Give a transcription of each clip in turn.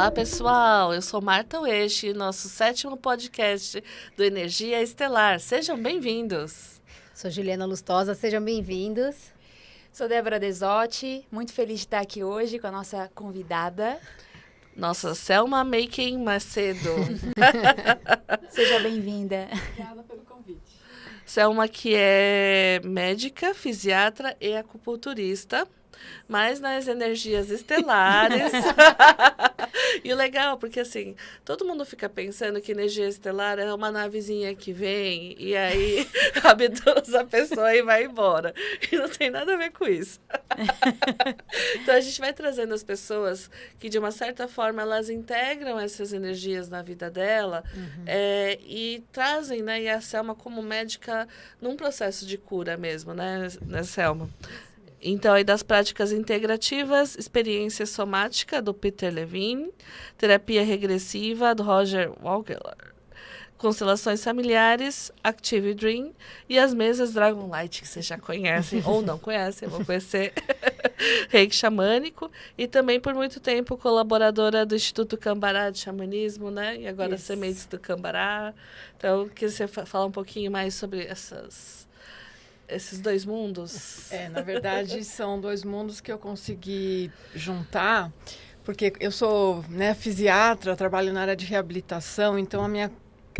Olá, pessoal. Eu sou Marta Uesch, nosso 7º podcast do Energia Estelar. Sejam bem-vindos. Sou Juliana Lustosa, sejam bem-vindos. Sou Débora Desotti, muito feliz de estar aqui hoje com a nossa convidada. Nossa, Selma Making Macedo. Seja bem-vinda. Obrigada pelo convite. Selma, que é médica, fisiatra e acupunturista, mas nas energias estelares. E o legal, porque assim, todo mundo fica pensando que energia estelar é uma navezinha que vem e aí abduz a pessoa e vai embora. E não tem nada a ver com isso. Então a gente vai trazendo as pessoas que, de uma certa forma, elas integram essas energias na vida dela e trazem, né, e a Selma como médica num processo de cura mesmo, né Selma? Então, aí das práticas integrativas, experiência somática, do Peter Levine, terapia regressiva, do Roger Walker, constelações familiares, Active Dream e as mesas Dragon Light, que vocês já conhecem ou não conhecem, eu vou conhecer, Reiki Xamânico, e também por muito tempo colaboradora do Instituto Cambará de Xamanismo, né? E agora Sementes do Cambará. Então, queria você falar um pouquinho mais sobre esses dois mundos? Na verdade, são dois mundos que eu consegui juntar, porque eu sou, fisiatra, trabalho na área de reabilitação, então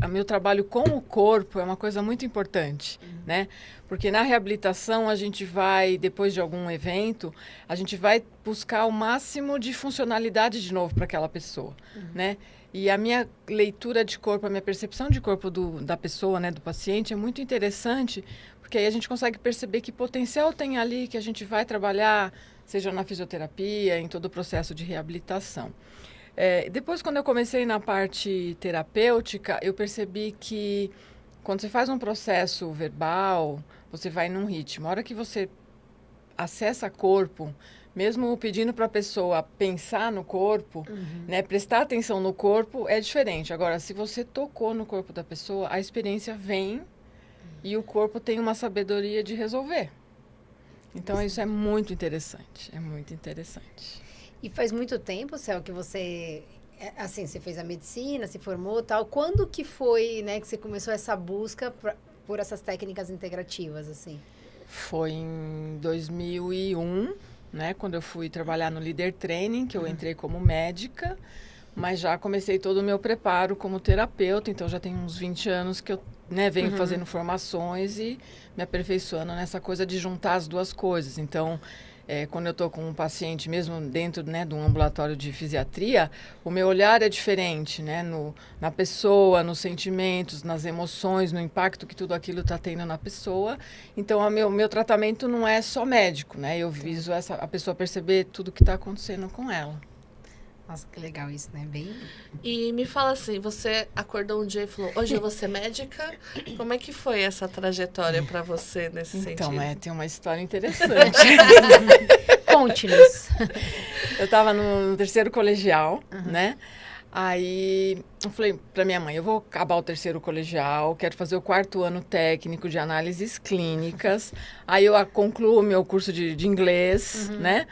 meu trabalho com o corpo é uma coisa muito importante, né? Porque na reabilitação a gente vai, depois de algum evento, a gente vai buscar o máximo de funcionalidade de novo para aquela pessoa, né? E a minha leitura de corpo, a minha percepção de corpo da pessoa, né, do paciente, é muito interessante, porque aí a gente consegue perceber que potencial tem ali que a gente vai trabalhar, seja na fisioterapia, em todo o processo de reabilitação. Depois, quando eu comecei na parte terapêutica, eu percebi que quando você faz um processo verbal, você vai num ritmo. A hora que você acessa corpo, mesmo pedindo para a pessoa pensar no corpo, prestar atenção no corpo, é diferente. Agora, se você tocou no corpo da pessoa, a experiência vem e o corpo tem uma sabedoria de resolver. Então, isso é muito interessante. É muito interessante. E faz muito tempo, Cel, que você fez a medicina, se formou e tal. Quando que foi, né, que você começou essa busca por essas técnicas integrativas, assim? Foi em 2001, né, quando eu fui trabalhar no Líder Training, que eu entrei como médica, mas já comecei todo o meu preparo como terapeuta, então já tem uns 20 anos que eu venho fazendo formações e me aperfeiçoando nessa coisa de juntar as duas coisas. Então, quando eu estou com um paciente, mesmo dentro, de um ambulatório de fisiatria, o meu olhar é diferente, né? Na pessoa, nos sentimentos, nas emoções, no impacto que tudo aquilo está tendo na pessoa. Então, o meu tratamento não é só médico, né? Eu viso a pessoa perceber tudo que está acontecendo com ela. Nossa, que legal isso, né? E me fala assim, você acordou um dia e falou, hoje eu vou ser médica? Como é que foi essa trajetória para você nesse sentido? Então, tem uma história interessante. Conte-nos. Eu estava no 3º colegial, né? Aí eu falei para minha mãe, eu vou acabar o 3º colegial, quero fazer o 4º ano técnico de análises clínicas. Aí eu concluo o meu curso de inglês, né?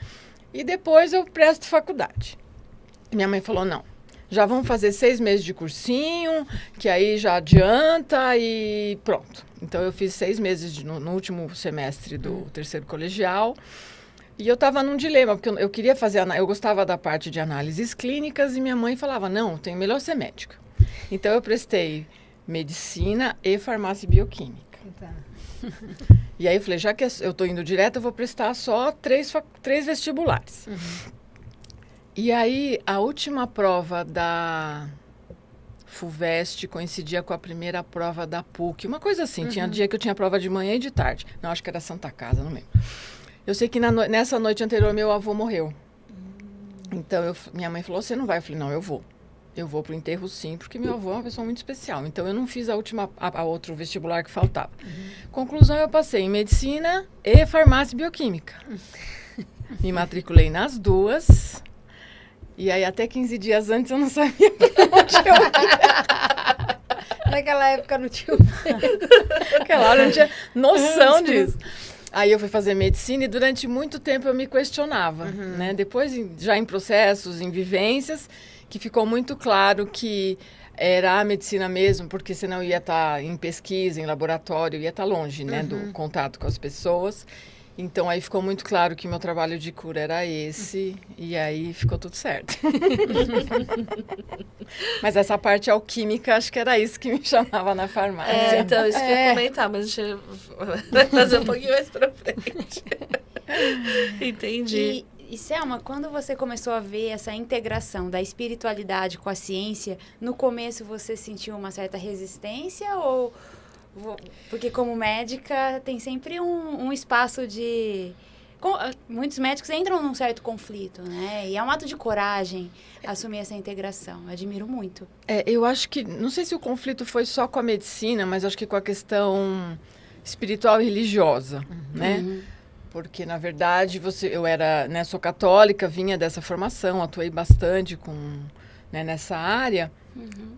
E depois eu presto faculdade. Minha mãe falou, não, já vamos fazer 6 meses de cursinho, que aí já adianta e pronto. Então, eu fiz 6 meses no último semestre do 3º colegial. E eu estava num dilema, porque eu queria eu gostava da parte de análises clínicas e minha mãe falava, não, tem melhor ser médica. Então, eu prestei medicina e farmácia e bioquímica. E aí, eu falei, já que eu estou indo direto, eu vou prestar só 3 vestibulares. E aí, a última prova da FUVEST coincidia com a primeira prova da PUC. Uma coisa assim, tinha dia que eu tinha prova de manhã e de tarde. Não, acho que era Santa Casa, não lembro. Eu sei que nessa noite anterior, meu avô morreu. Então, minha mãe falou, você não vai? Eu falei, não, eu vou. Eu vou pro enterro sim, porque meu avô é uma pessoa muito especial. Então, eu não fiz a outro vestibular que faltava. Conclusão, eu passei em medicina e farmácia e bioquímica. Me matriculei nas duas. E aí, até 15 dias antes, eu não sabia pra onde eu ia. Naquela época não tinha... Naquela hora eu não tinha noção disso. Aí eu fui fazer medicina e durante muito tempo eu me questionava, né? Depois, já em processos, em vivências, que ficou muito claro que era a medicina mesmo, porque senão ia estar em pesquisa, em laboratório, ia estar longe, né, do contato com as pessoas. Então, aí ficou muito claro que meu trabalho de cura era esse, e aí ficou tudo certo. Mas essa parte alquímica, acho que era isso que me chamava na farmácia. Então, isso que eu ia comentar, mas a gente vai fazer um pouquinho mais pra frente. Entendi. E Selma, quando você começou a ver essa integração da espiritualidade com a ciência, no começo você sentiu uma certa resistência ou... Porque como médica tem sempre um espaço de... Muitos médicos entram num certo conflito, né? E é um ato de coragem assumir essa integração. Eu admiro muito. Eu acho que... Não sei se o conflito foi só com a medicina, mas acho que com a questão espiritual e religiosa, né? Porque, na verdade, eu era, né, sou católica, vinha dessa formação, atuei bastante nessa área.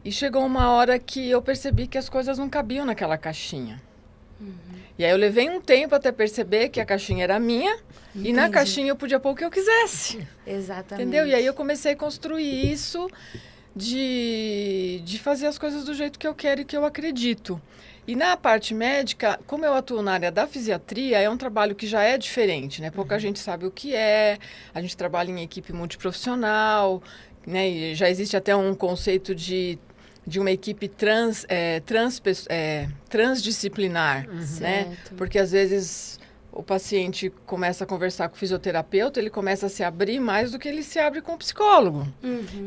E chegou uma hora que eu percebi que as coisas não cabiam naquela caixinha. E aí eu levei um tempo até perceber que a caixinha era minha. E na caixinha eu podia pôr o que eu quisesse. Exatamente. Entendeu? E aí eu comecei a construir isso de fazer as coisas do jeito que eu quero e que eu acredito. E na parte médica, como eu atuo na área da fisiatria, é um trabalho que já é diferente, né? Pouca gente sabe o que é, a gente trabalha em equipe multiprofissional, né? E já existe até um conceito de uma equipe transdisciplinar, né? Porque às vezes o paciente começa a conversar com o fisioterapeuta, ele começa a se abrir mais do que ele se abre com o psicólogo.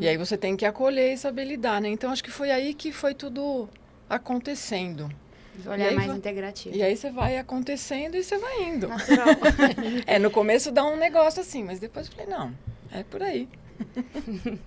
E aí você tem que acolher e saber lidar, né? Então acho que foi aí que foi tudo acontecendo. Olhar mais integrativo. E aí você vai acontecendo e você vai indo. Natural. No começo dá um negócio assim, mas depois eu falei, não, é por aí.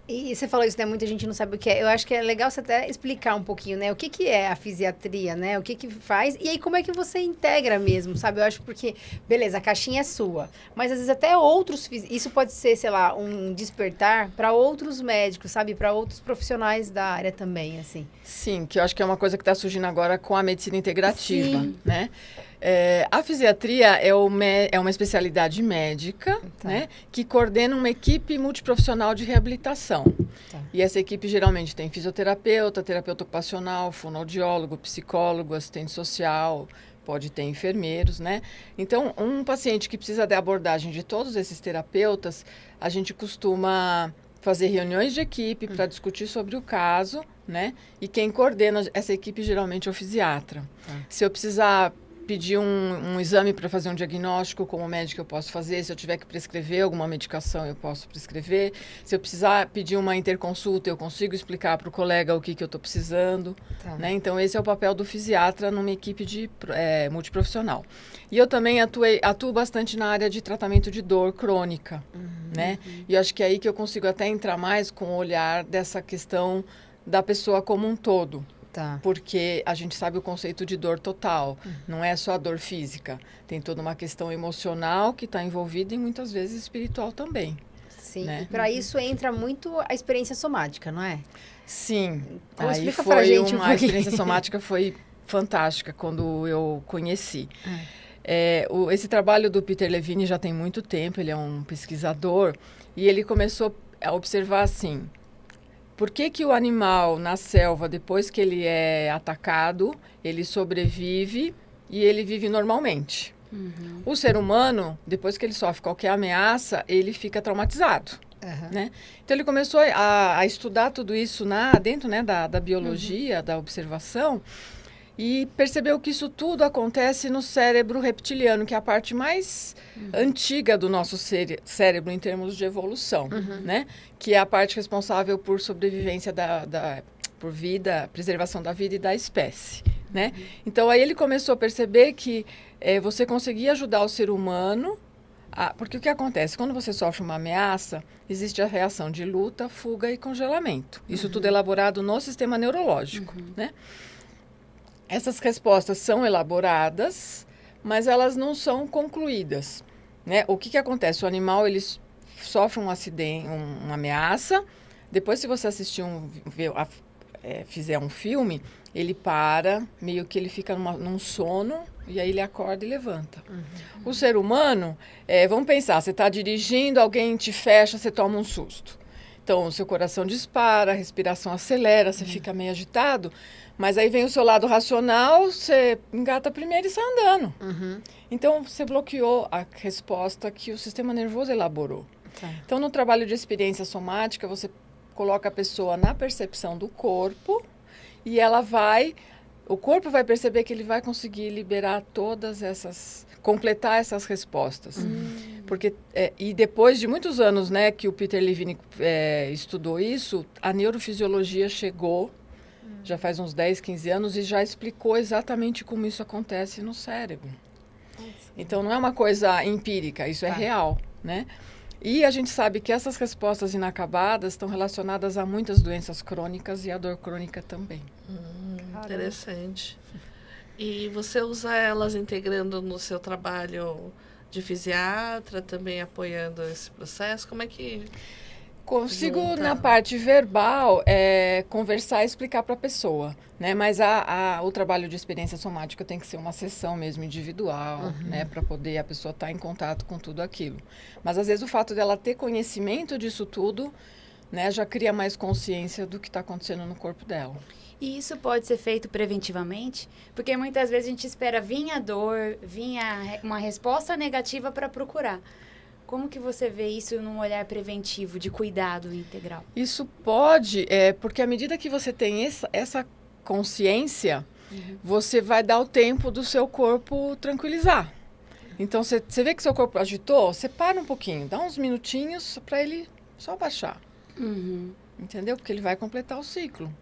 E você falou isso, né? Muita gente não sabe o que é. Eu acho que é legal você até explicar um pouquinho, né? O que é a fisiatria, né? O que faz e aí como é que você integra mesmo, sabe? Eu acho porque, beleza, a caixinha é sua, mas às vezes até outros... Isso pode ser, sei lá, um despertar para outros médicos, sabe? Para outros profissionais da área também, assim. Sim, que eu acho que é uma coisa que está surgindo agora com a medicina integrativa, Sim. né? A fisiatria é uma especialidade médica, né, que coordena uma equipe multiprofissional de reabilitação. E essa equipe geralmente tem fisioterapeuta, terapeuta ocupacional, fonoaudiólogo, psicólogo, assistente social, pode ter enfermeiros, né? Então, um paciente que precisa da abordagem de todos esses terapeutas, a gente costuma fazer reuniões de equipe para discutir sobre o caso, né? E quem coordena essa equipe geralmente é o fisiatra. Se eu precisar pedir um exame para fazer um diagnóstico, como médico eu posso fazer. Se eu tiver que prescrever alguma medicação, eu posso prescrever. Se eu precisar pedir uma interconsulta, eu consigo explicar para o colega o que eu estou precisando. Né? Então, esse é o papel do fisiatra numa equipe multiprofissional. E eu também atuo bastante na área de tratamento de dor crônica. Né? E eu acho que é aí que eu consigo até entrar mais com o olhar dessa questão da pessoa como um todo. Porque a gente sabe o conceito de dor total, não é só a dor física. Tem toda uma questão emocional que está envolvida e muitas vezes espiritual também. Sim, né? E para isso entra muito a experiência somática, não é? Sim, então, aí a experiência somática foi fantástica quando eu conheci. Esse trabalho do Peter Levine já tem muito tempo, ele é um pesquisador, e ele começou a observar assim... Por que o animal na selva, depois que ele é atacado, ele sobrevive e ele vive normalmente? O ser humano, depois que ele sofre qualquer ameaça, ele fica traumatizado. Né? Então, ele começou a estudar tudo isso dentro, né, da biologia, da observação, e percebeu que isso tudo acontece no cérebro reptiliano, que é a parte mais antiga do nosso cérebro em termos de evolução, né? Que é a parte responsável por sobrevivência por vida, preservação da vida e da espécie, né? Então, aí ele começou a perceber que você conseguia ajudar o ser humano, porque o que acontece? Quando você sofre uma ameaça, existe a reação de luta, fuga e congelamento. Isso tudo é elaborado no sistema neurológico, né? Essas respostas são elaboradas, mas elas não são concluídas, né? O que acontece? O animal ele sofre um acidente, uma ameaça. Depois, se você assistir fizer um filme, ele para, meio que ele fica num sono, e aí ele acorda e levanta. O ser humano, vamos pensar, você está dirigindo, alguém te fecha, você toma um susto. Então, o seu coração dispara, a respiração acelera, você fica meio agitado, mas aí vem o seu lado racional, você engata primeiro e sai andando. Então, você bloqueou a resposta que o sistema nervoso elaborou. Então, no trabalho de experiência somática, você coloca a pessoa na percepção do corpo e o corpo vai perceber que ele vai conseguir liberar completar essas respostas. Porque, e depois de muitos anos, né, que o Peter Levine estudou isso, a neurofisiologia chegou, já faz uns 10, 15 anos, e já explicou exatamente como isso acontece no cérebro. Então, não é uma coisa empírica, isso é real, né? E a gente sabe que essas respostas inacabadas estão relacionadas a muitas doenças crônicas e a dor crônica também. Interessante. E você usa elas integrando no seu trabalho de fisiatra, também apoiando esse processo? Como é que... Consigo, na parte verbal, conversar e explicar para a pessoa, né? Mas o trabalho de experiência somática tem que ser uma sessão mesmo individual, né? Para poder a pessoa estar em contato com tudo aquilo. Mas, às vezes, o fato dela ter conhecimento disso tudo, né? Já cria mais consciência do que está acontecendo no corpo dela. E isso pode ser feito preventivamente? Porque muitas vezes a gente espera vir a dor, vir uma resposta negativa para procurar. Como que você vê isso num olhar preventivo, de cuidado integral? Isso pode, porque à medida que você tem essa consciência, você vai dar o tempo do seu corpo tranquilizar. Então, você vê que seu corpo agitou, você para um pouquinho, dá uns minutinhos para ele só baixar. Entendeu? Porque ele vai completar o ciclo.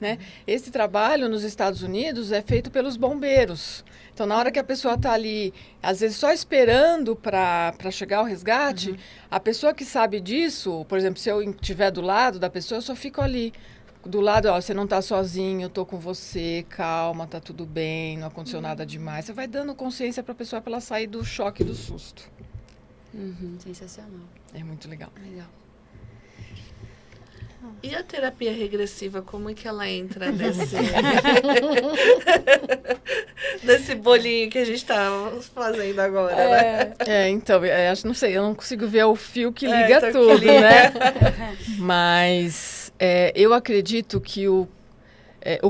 Né? Esse trabalho nos Estados Unidos é feito pelos bombeiros. Então, na hora que a pessoa está ali, às vezes só esperando para chegar ao resgate, a pessoa que sabe disso, por exemplo, se eu estiver do lado da pessoa, eu só fico ali. Do lado, ó, você não está sozinho, eu estou com você, calma, tá tudo bem, não aconteceu nada demais. Você vai dando consciência para a pessoa para ela sair do choque, do susto. Sensacional. É muito legal. Legal. E a terapia regressiva, como é que ela entra nesse... nesse bolinho que a gente está fazendo agora, né? Então, não sei, eu não consigo ver o fio que liga tudo, né? Mas eu acredito que o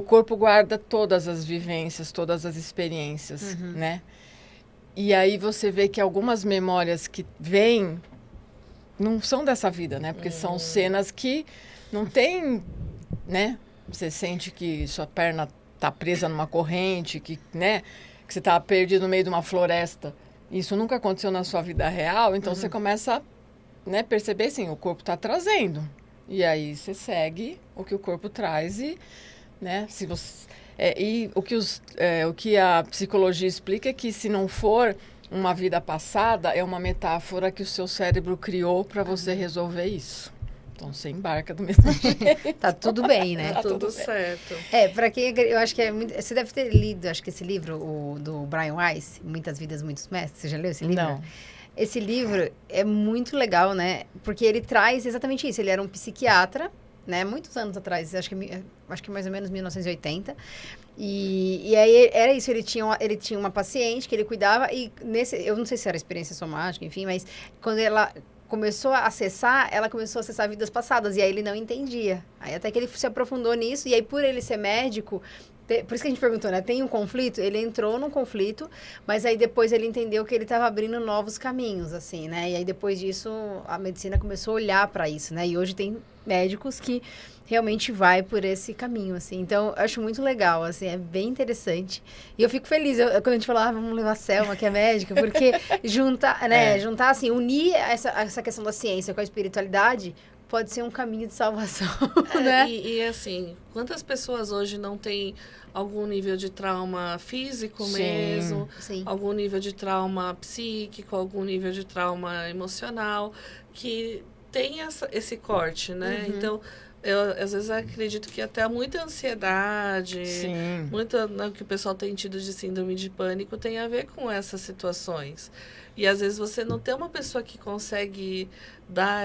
corpo guarda todas as vivências, todas as experiências, né? E aí você vê que algumas memórias que vêm não são dessa vida, né? Porque são cenas que não tem, né? Você sente que sua perna tá presa numa corrente, que você tá perdido no meio de uma floresta. Isso nunca aconteceu na sua vida real, então você começa a perceber, assim, o corpo tá trazendo. E aí você segue o que o corpo traz e, né? Se você, o que a psicologia explica é que se não for uma vida passada, é uma metáfora que o seu cérebro criou para você resolver isso. Então, você embarca do mesmo jeito. Tá tudo bem, né? Tá tudo certo. Pra quem... Eu acho que é muito... Você deve ter lido, acho que esse livro, do Brian Weiss, Muitas Vidas, Muitos Mestres. Você já leu esse livro? Não. Esse livro é muito legal, né? Porque ele traz exatamente isso. Ele era um psiquiatra, né? Muitos anos atrás, acho que mais ou menos 1980. E aí era isso, ele tinha uma paciente que ele cuidava e eu não sei se era experiência somática, enfim, mas quando ela começou a acessar, ela começou a acessar vidas passadas, e aí ele não entendia. Aí até que ele se aprofundou nisso, e aí por ele ser médico, por isso que a gente perguntou, né? Tem um conflito? Ele entrou num conflito, mas aí depois ele entendeu que ele estava abrindo novos caminhos, assim, né? E aí depois disso, a medicina começou a olhar para isso, né? E hoje tem médicos que realmente vai por esse caminho, assim. Então, eu acho muito legal, assim, é bem interessante. E eu fico feliz, quando a gente fala, vamos levar a Selma, que é médica, porque juntar, assim, unir essa questão da ciência com a espiritualidade pode ser um caminho de salvação, né? E assim, quantas pessoas hoje não têm algum nível de trauma físico mesmo, algum nível de trauma psíquico, algum nível de trauma emocional, que tem esse corte, né? Então, eu às vezes acredito que até muita ansiedade, muita que o pessoal tem tido de síndrome de pânico tem a ver com essas situações. E às vezes você não tem uma pessoa que consegue dar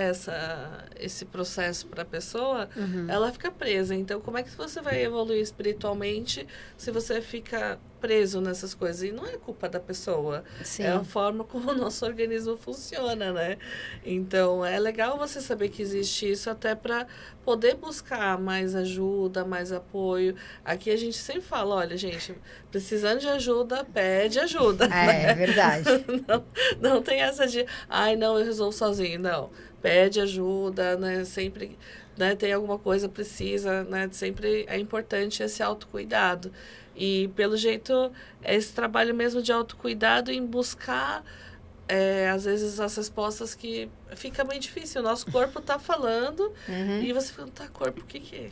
esse processo para a pessoa, ela fica presa. Então, como é que você vai evoluir espiritualmente se você fica preso nessas coisas? E não é culpa da pessoa. Sim. É a forma como o nosso organismo funciona, né? Então, é legal você saber que existe isso até para poder buscar mais ajuda, mais apoio. Aqui a gente sempre fala, olha, gente, precisando de ajuda, pede ajuda. É verdade. Não tem essa de, ai, não, eu resolvo sozinho. Não, pede ajuda, né? Sempre, né, tem alguma coisa, precisa, né? Sempre é importante esse autocuidado. E, pelo jeito, é esse trabalho mesmo de autocuidado em buscar, às vezes, as respostas que fica bem difícil. O nosso corpo está falando e você fala, tá, corpo, o que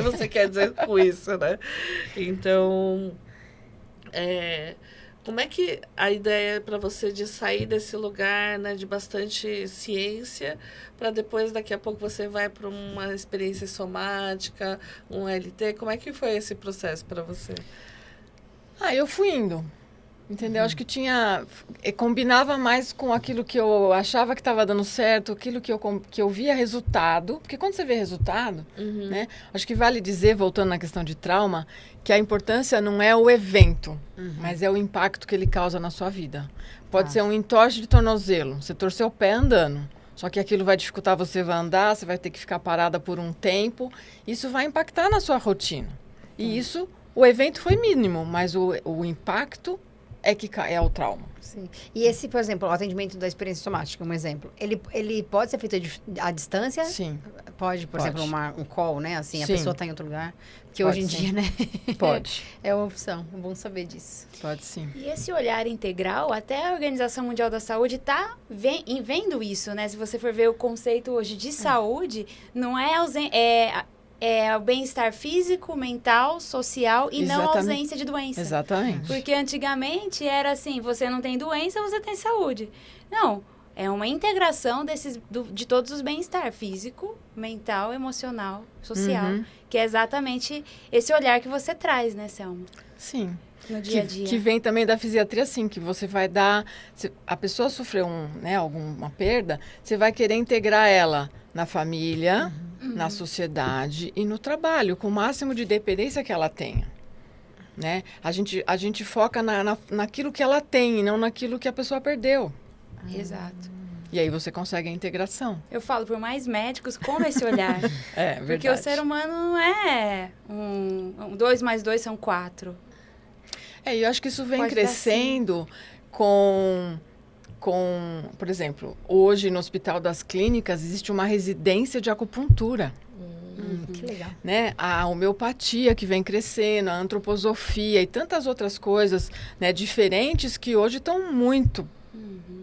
você quer dizer com isso, né? Então, como é que a ideia para você de sair desse lugar, né, de bastante ciência, para depois, daqui a pouco, você vai para uma experiência somática, um LT? Como é que foi esse processo para você? Eu fui indo, entendeu? Acho que combinava mais com aquilo que eu achava que estava dando certo, aquilo que eu via resultado. Porque quando você vê resultado, né? Acho que vale dizer, voltando na questão de trauma, que a importância não é o evento, mas é o impacto que ele causa na sua vida. Pode ser um entorse de tornozelo, você torceu o pé andando, só que aquilo vai dificultar você andar, você vai ter que ficar parada por um tempo, isso vai impactar na sua rotina. E isso, o evento foi mínimo, mas o impacto é o trauma. Sim. E esse, por exemplo, o atendimento da experiência somática, um exemplo, ele pode ser feito à distância? Sim. Pode, por exemplo, um call, né? Assim, a Sim. pessoa está em outro lugar. Porque Pode, hoje em dia, né? Pode. É uma opção. É bom saber disso. Pode sim. E esse olhar integral, até a Organização Mundial da Saúde está vendo isso, né? Se você for ver o conceito hoje de saúde, não é o bem-estar físico, mental, social e não a ausência de doença. Exatamente. Porque antigamente era assim, você não tem doença, você tem saúde. Não, é uma integração de todos os bem-estar físico, mental, emocional, social. Que é exatamente esse olhar que você traz, né, Selma? Sim. No dia a dia. Que vem também da fisiatria, assim, que você vai dar... Se a pessoa sofreu alguma perda, você vai querer integrar ela na família, na sociedade e no trabalho, com o máximo de dependência que ela tenha. Né? A gente foca naquilo que ela tem e não naquilo que a pessoa perdeu. Exato. E aí você consegue a integração. Eu falo por mais médicos com esse olhar. Verdade. Porque o ser humano não é 2 mais 2 são 4. Eu acho que isso vem Pode crescendo com, por exemplo, hoje no Hospital das Clínicas existe uma residência de acupuntura. Que legal. Né? A homeopatia que vem crescendo, a antroposofia e tantas outras coisas, né, diferentes que hoje estão muito...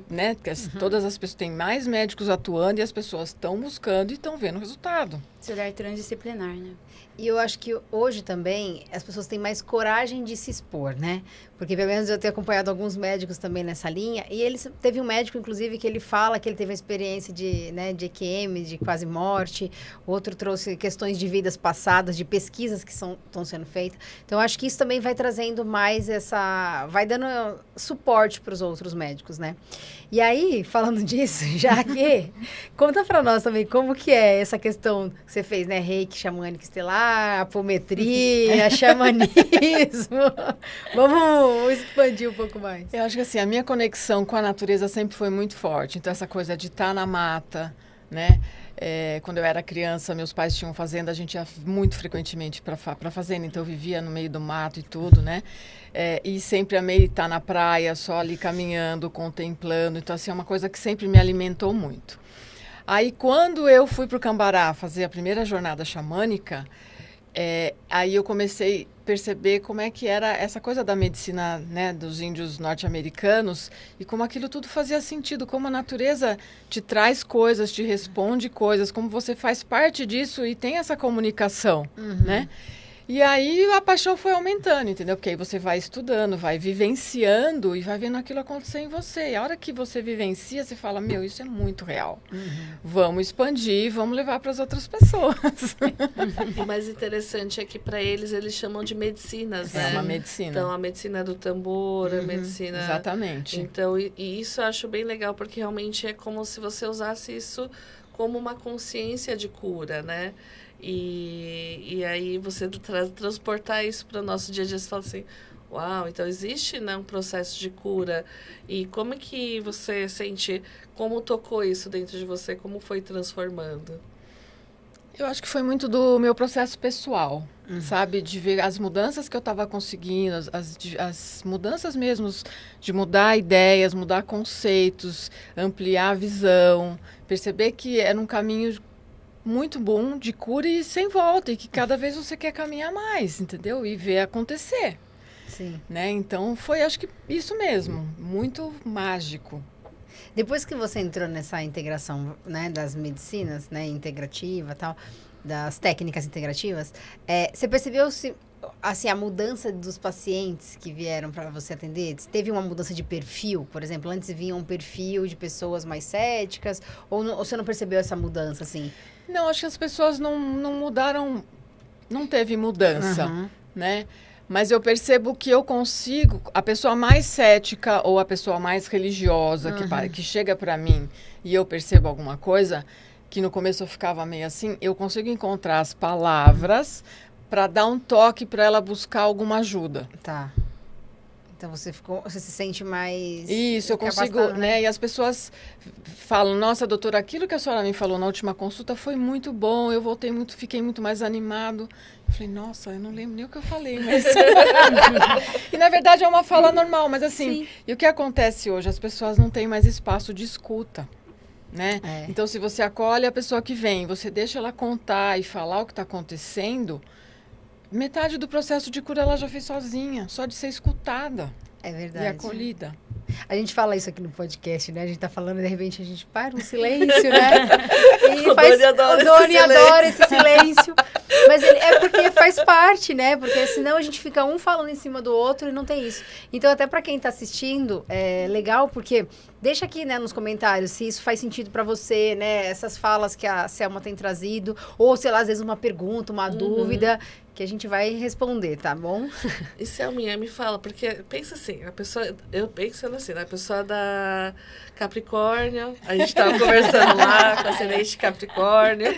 Né? Porque todas as pessoas, tem mais médicos atuando e as pessoas estão buscando e estão vendo o resultado. Esse olhar transdisciplinar, né? E eu acho que hoje também as pessoas têm mais coragem de se expor, né? Porque pelo menos eu tenho acompanhado alguns médicos também nessa linha. E teve um médico, inclusive, que ele fala que ele teve uma experiência de EQM, de quase morte. Outro trouxe questões de vidas passadas, de pesquisas que estão sendo feitas. Então, eu acho que isso também vai trazendo mais vai dando suporte para os outros médicos, né? E aí, falando disso, já que, conta para nós também como que é essa questão que você fez, né? Reiki, xamânico estelar, apometria, xamanismo. Vamos expandir um pouco mais. Eu acho que assim, a minha conexão com a natureza sempre foi muito forte. Então, essa coisa de estar na mata, né? Quando eu era criança, meus pais tinham fazenda, a gente ia muito frequentemente para fazenda, então eu vivia no meio do mato e tudo, né? E sempre amei estar na praia, só ali caminhando, contemplando. Então, assim, é uma coisa que sempre me alimentou muito. Aí, quando eu fui para o Cambará fazer a primeira jornada xamânica, aí eu comecei a perceber como é que era essa coisa da medicina, né, dos índios norte-americanos e como aquilo tudo fazia sentido, como a natureza te traz coisas, te responde coisas, como você faz parte disso e tem essa comunicação, né? E aí a paixão foi aumentando, entendeu? Porque aí você vai estudando, vai vivenciando e vai vendo aquilo acontecer em você. E a hora que você vivencia, você fala, meu, isso é muito real. Vamos expandir, vamos levar para as outras pessoas. O mais interessante é que para eles chamam de medicinas, né? É uma medicina. Então, a medicina do tambor, a medicina... Exatamente. Então, e isso eu acho bem legal, porque realmente é como se você usasse isso como uma consciência de cura, né? E aí você transportar isso para o nosso dia a dia, você fala assim, uau, então existe, né, um processo de cura. E como é que você sente, como tocou isso dentro de você, como foi transformando? Eu acho que foi muito do meu processo pessoal, sabe? De ver as mudanças que eu estava conseguindo, as mudanças mesmo, de mudar ideias, mudar conceitos, ampliar a visão, perceber que era um caminho muito bom de cura e sem volta, e que cada vez você quer caminhar mais, entendeu? E ver acontecer. Sim. Né? Então, foi, acho que isso mesmo, muito mágico. Depois que você entrou nessa integração, né, das medicinas, né, integrativa e tal, das técnicas integrativas, você percebeu assim, a mudança dos pacientes que vieram para você atender? Teve uma mudança de perfil, por exemplo? Antes vinha um perfil de pessoas mais céticas, ou você não percebeu essa mudança, assim? Não, acho que as pessoas não mudaram, não teve mudança, né? Mas eu percebo que eu consigo, a pessoa mais cética ou a pessoa mais religiosa que chega para mim e eu percebo alguma coisa, que no começo eu ficava meio assim, eu consigo encontrar as palavras para dar um toque para ela buscar alguma ajuda. Tá. Então você se sente mais... Isso, eu consigo, né? E as pessoas falam, nossa, doutora, aquilo que a senhora me falou na última consulta foi muito bom, eu fiquei muito mais animado. Eu falei, nossa, eu não lembro nem o que eu falei, mas... E na verdade é uma fala normal, mas assim, e o que acontece hoje? As pessoas não têm mais espaço de escuta, né? Então, se você acolhe a pessoa que vem, você deixa ela contar e falar o que está acontecendo... Metade do processo de cura ela já fez sozinha, só de ser escutada. É verdade. E acolhida. A gente fala isso aqui no podcast, né? A gente tá falando e de repente a gente para um silêncio, né? E O Doni adora esse silêncio. Mas é porque faz parte, né? Porque senão a gente fica um falando em cima do outro e não tem isso. Então, até para quem tá assistindo, é legal porque... Deixa aqui, né, nos comentários se isso faz sentido para você, né? Essas falas que a Selma tem trazido. Ou, sei lá, às vezes uma pergunta, uma dúvida, que a gente vai responder, tá bom? E Selminha, me fala, porque pensa assim, eu pensando assim, né? A pessoa da Capricórnio, a gente tava conversando lá com a ascendente Capricórnio.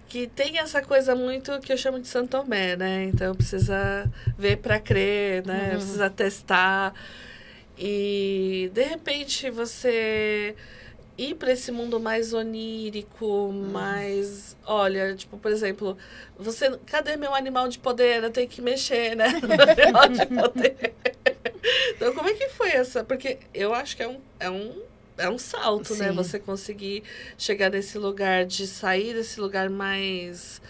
Que tem essa coisa muito que eu chamo de Santo Tomé, né? Então, precisa ver para crer, né? Precisa testar. E, de repente, você ir para esse mundo mais onírico, mais... Olha, tipo, por exemplo, cadê meu animal de poder? Eu tenho que mexer, né? No animal de poder. Então, como é que foi essa? Porque eu acho que é um salto, né? Você conseguir chegar nesse lugar, de sair desse lugar mais...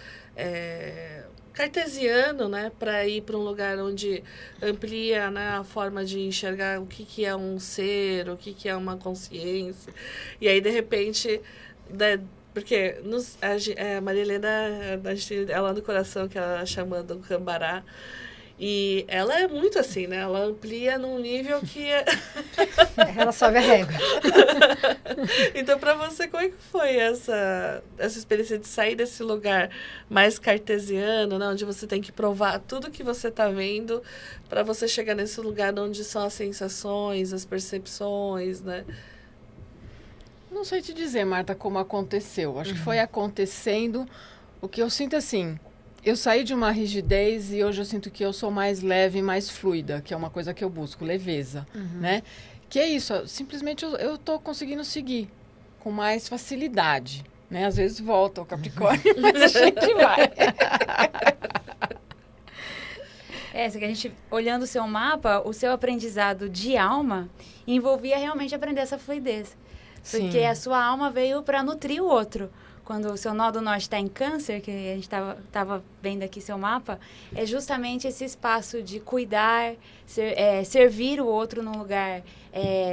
cartesiano, né, para ir para um lugar onde amplia, né, a forma de enxergar o que é um ser, o que é uma consciência. E aí, de repente, né, porque a Maria Helena, ela no coração, que ela chama do Cambará, e ela é muito assim, né? Ela amplia num nível que... Ela sobe a régua. Então, para você, como é que foi essa experiência de sair desse lugar mais cartesiano, né? Onde você tem que provar tudo que você está vendo para você chegar nesse lugar onde são as sensações, as percepções, né? Não sei te dizer, Marta, como aconteceu. Acho que foi acontecendo. O que eu sinto assim... Eu saí de uma rigidez e hoje eu sinto que eu sou mais leve e mais fluida, que é uma coisa que eu busco, leveza, né? Que é isso, simplesmente eu tô conseguindo seguir com mais facilidade, né? Às vezes volta ao Capricórnio, mas a gente vai. Que a gente, olhando o seu mapa, o seu aprendizado de alma envolvia realmente aprender essa fluidez. Porque a sua alma veio para nutrir o outro. Quando o seu nó do norte está em câncer, que a gente estava vendo aqui seu mapa, é justamente esse espaço de cuidar, servir o outro num lugar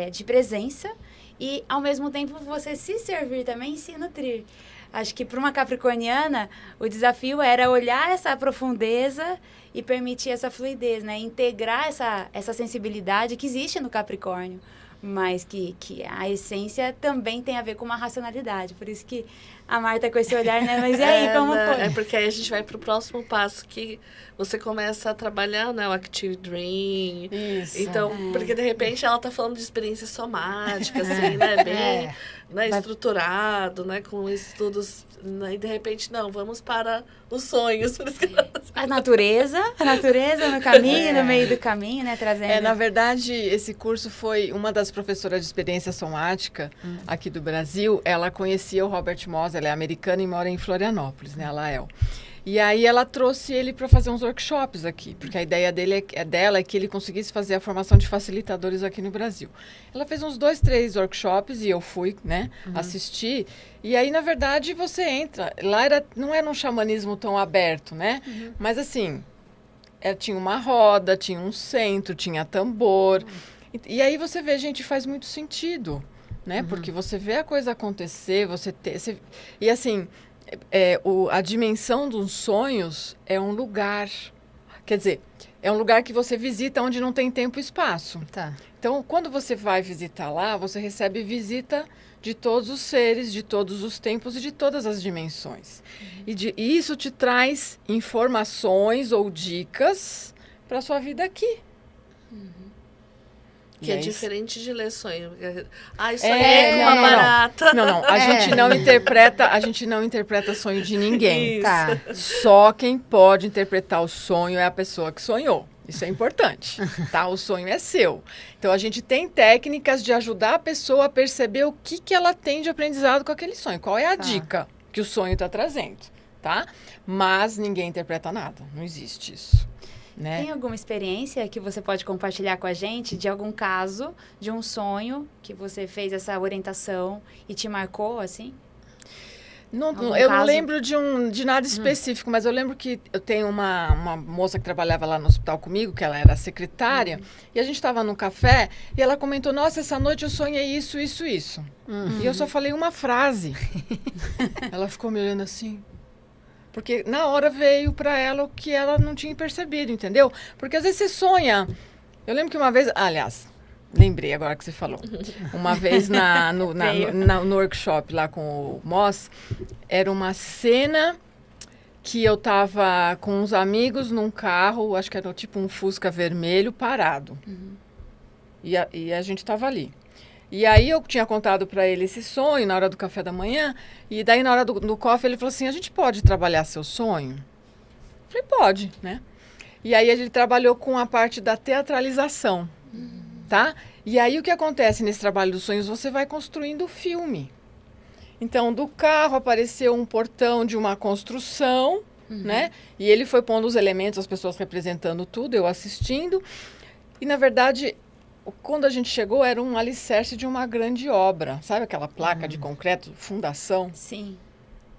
de presença e, ao mesmo tempo, você se servir também e se nutrir. acho que para uma capricorniana, o desafio era olhar essa profundeza e permitir essa fluidez, né? Integrar essa sensibilidade que existe no Capricórnio, mas que a essência também tem a ver com uma racionalidade. Por isso que a Marta com esse olhar, né? Mas e aí, como foi? É porque aí a gente vai pro próximo passo, que você começa a trabalhar, né? O Active Dream. Isso. Então, porque de repente ela tá falando de experiência somática, assim, né? Bem né, estruturado, né? Com estudos... Né, e de repente, não, vamos para os sonhos. Por isso que... A natureza no caminho, no meio do caminho, né? Trazendo... Na verdade, esse curso foi uma das professoras de experiência somática aqui do Brasil. Ela conhecia o Robert Moss, ela é americana e mora em Florianópolis, né? A Lael. E aí ela trouxe ele para fazer uns workshops aqui, porque a ideia dela é que ele conseguisse fazer a formação de facilitadores aqui no Brasil. Ela fez uns 2, 3 workshops e eu fui, né, assistir. E aí, na verdade, você entra. Lá não era um xamanismo tão aberto, né? Mas assim, tinha uma roda, tinha um centro, tinha tambor. E aí você vê, gente, faz muito sentido, né? Porque você vê a coisa acontecer, e assim... a dimensão dos sonhos é um lugar, quer dizer, é um lugar que você visita onde não tem tempo e espaço. Tá. Então, quando você vai visitar lá, você recebe visita de todos os seres, de todos os tempos e de todas as dimensões. E isso te traz informações ou dicas para a sua vida aqui. Que é diferente de ler sonho. Isso aí é uma barata. Não. A gente não interpreta sonho de ninguém. Isso. Tá. Só quem pode interpretar o sonho é a pessoa que sonhou. Isso é importante, tá? O sonho é seu. Então, a gente tem técnicas de ajudar a pessoa a perceber o que ela tem de aprendizado com aquele sonho. Qual é a dica que o sonho está trazendo, tá? Mas ninguém interpreta nada. Não existe isso. Né? Tem alguma experiência que você pode compartilhar com a gente de algum caso, de um sonho que você fez essa orientação e te marcou, assim? Eu não lembro de nada específico, mas eu lembro que eu tenho uma moça que trabalhava lá no hospital comigo, que ela era secretária, e a gente estava num café, e ela comentou, nossa, essa noite eu sonhei isso. E eu só falei uma frase. Ela ficou me olhando assim... Porque na hora veio para ela o que ela não tinha percebido, entendeu? Porque às vezes você sonha. Eu lembro que uma vez... Aliás, lembrei agora que você falou. Uma vez no workshop lá com o Moss, era uma cena que eu tava com uns amigos num carro, acho que era tipo um Fusca vermelho, parado. E a gente tava ali. E aí eu tinha contado para ele esse sonho na hora do café da manhã, e daí na hora do coffee ele falou assim, a gente pode trabalhar seu sonho? Eu falei, pode, né? E aí ele trabalhou com a parte da teatralização, tá? E aí o que acontece nesse trabalho dos sonhos? Você vai construindo o filme. Então, do carro apareceu um portão de uma construção, né? E ele foi pondo os elementos, as pessoas representando tudo, eu assistindo. E, na verdade... Quando a gente chegou, era um alicerce de uma grande obra. Sabe aquela placa de concreto, fundação? Sim.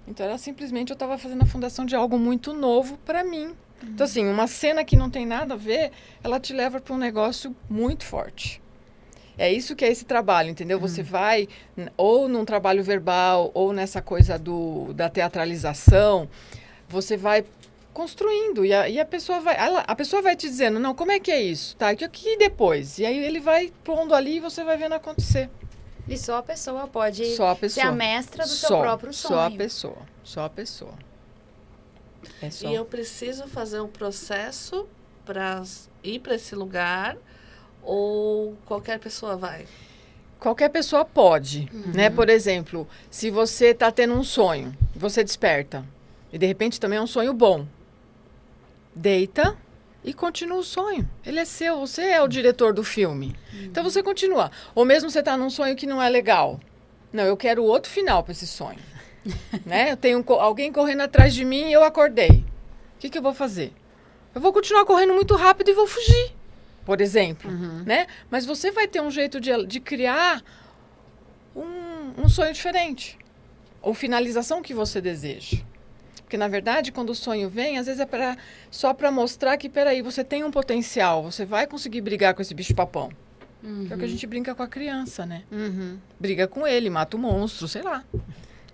Então, era simplesmente, eu estava fazendo a fundação de algo muito novo para mim. Então, assim, uma cena que não tem nada a ver, ela te leva para um negócio muito forte. É isso que é esse trabalho, entendeu? Você vai, ou num trabalho verbal, ou nessa coisa da teatralização, você vai... construindo, e a pessoa vai te dizendo, não, como é que é isso? Tá, e depois? E aí ele vai pondo ali e você vai vendo acontecer. E só a pessoa pode ser a mestra do seu próprio sonho. Só a pessoa. E eu preciso fazer um processo para ir para esse lugar, ou qualquer pessoa vai? Qualquer pessoa pode, né? Por exemplo, se você está tendo um sonho, você desperta, e de repente também é um sonho bom, deita e continua o sonho. Ele é seu, você é o diretor do filme. Então você continua. Ou mesmo você está num sonho que não é legal. Não, eu quero outro final para esse sonho. Né? Eu tenho alguém correndo atrás de mim e eu acordei. O que eu vou fazer? Eu vou continuar correndo muito rápido e vou fugir, por exemplo. Né? Mas você vai ter um jeito de criar um sonho diferente. Ou finalização que você deseja. Porque, na verdade, quando o sonho vem, às vezes é só para mostrar que, peraí, você tem um potencial, você vai conseguir brigar com esse bicho-papão. Que é o que a gente brinca com a criança, né? Briga com ele, mata o monstro, sei lá.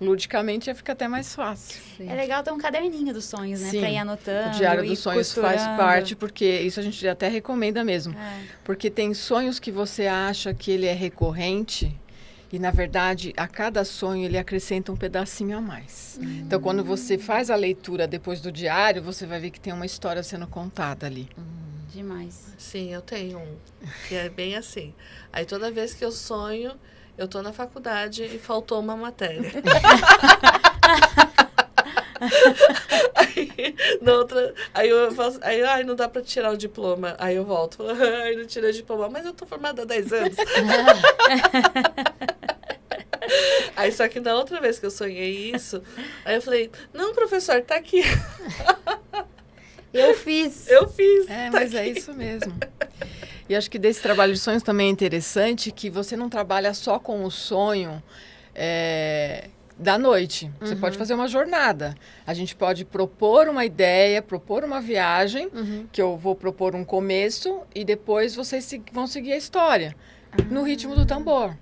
ludicamente fica até mais fácil. Sim. É legal ter um caderninho dos sonhos, né? Sim, Pra ir anotando. O Diário ir dos Sonhos faz costurando. parte, porque isso a gente até recomenda mesmo. É. Porque tem sonhos que você acha que ele é recorrente e, na verdade, a cada sonho ele acrescenta um pedacinho a mais. Então, quando você faz a leitura depois do diário, você vai ver que tem uma história sendo contada ali. Demais. Sim, eu tenho um, que é bem assim. Aí toda vez que eu sonho, eu tô na faculdade e faltou uma matéria. aí eu faço, ai, não dá pra tirar o diploma. Aí eu volto, ai, não tirei o diploma, mas eu tô formada há 10 anos. Aí só que na outra vez que eu sonhei isso, aí eu falei, não, professor, tá aqui. Eu fiz. Eu fiz. Mas é isso mesmo. E acho que desse trabalho de sonhos também é interessante que você não trabalha só com o sonho da noite. Você pode fazer uma jornada. A gente pode propor uma ideia, propor uma viagem, que eu vou propor um começo e depois vocês vão seguir a história no ritmo do tambor.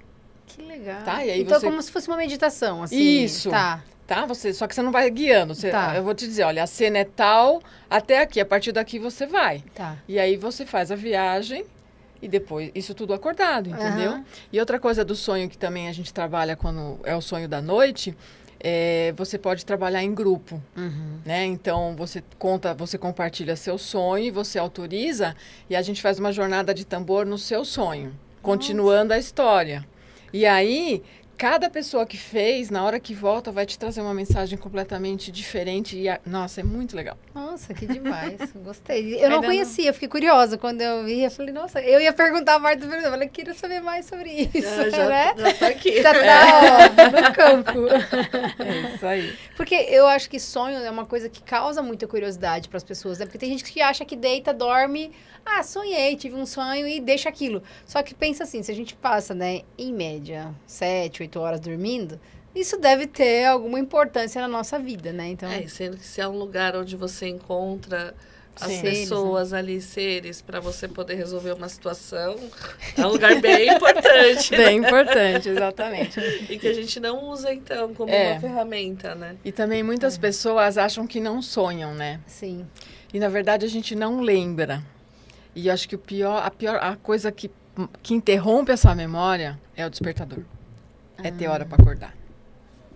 Que legal. Tá? E aí então, você... como se fosse uma meditação, assim. Isso. Tá. Só que você não vai guiando. Eu vou te dizer, olha, a cena é tal, até aqui. A partir daqui você vai. Tá. E aí você faz a viagem e depois, isso tudo acordado, entendeu? E outra coisa do sonho que também a gente trabalha quando é o sonho da noite, você pode trabalhar em grupo, né? Então, você compartilha seu sonho, você autoriza e a gente faz uma jornada de tambor no seu sonho, continuando a história. E aí... Cada pessoa que fez, na hora que volta, vai te trazer uma mensagem completamente diferente. Nossa, é muito legal. Nossa, que demais. Gostei. Eu não conhecia, eu fiquei curiosa. Quando eu vi, eu falei, nossa, eu ia perguntar a parte do pergunta. Eu falei, queria saber mais sobre isso. Já tá aqui. Já tá no campo. É isso aí. Porque eu acho que sonho é uma coisa que causa muita curiosidade para as pessoas, né? Porque tem gente que acha que deita, dorme... Ah, sonhei, tive um sonho e deixa aquilo. Só que pensa assim, se a gente passa, né, em média, 7, 8 horas dormindo, isso deve ter alguma importância na nossa vida, né? Então... sendo que se é um lugar onde você encontra as Sim. pessoas ali, seres, para você poder resolver uma situação, é um lugar bem importante. Bem importante, exatamente. E que a gente não usa, então, como uma ferramenta, né? E também muitas pessoas acham que não sonham, né? Sim. E, na verdade, a gente não lembra. E eu acho que a coisa que interrompe essa memória é o despertador. É ter hora para acordar.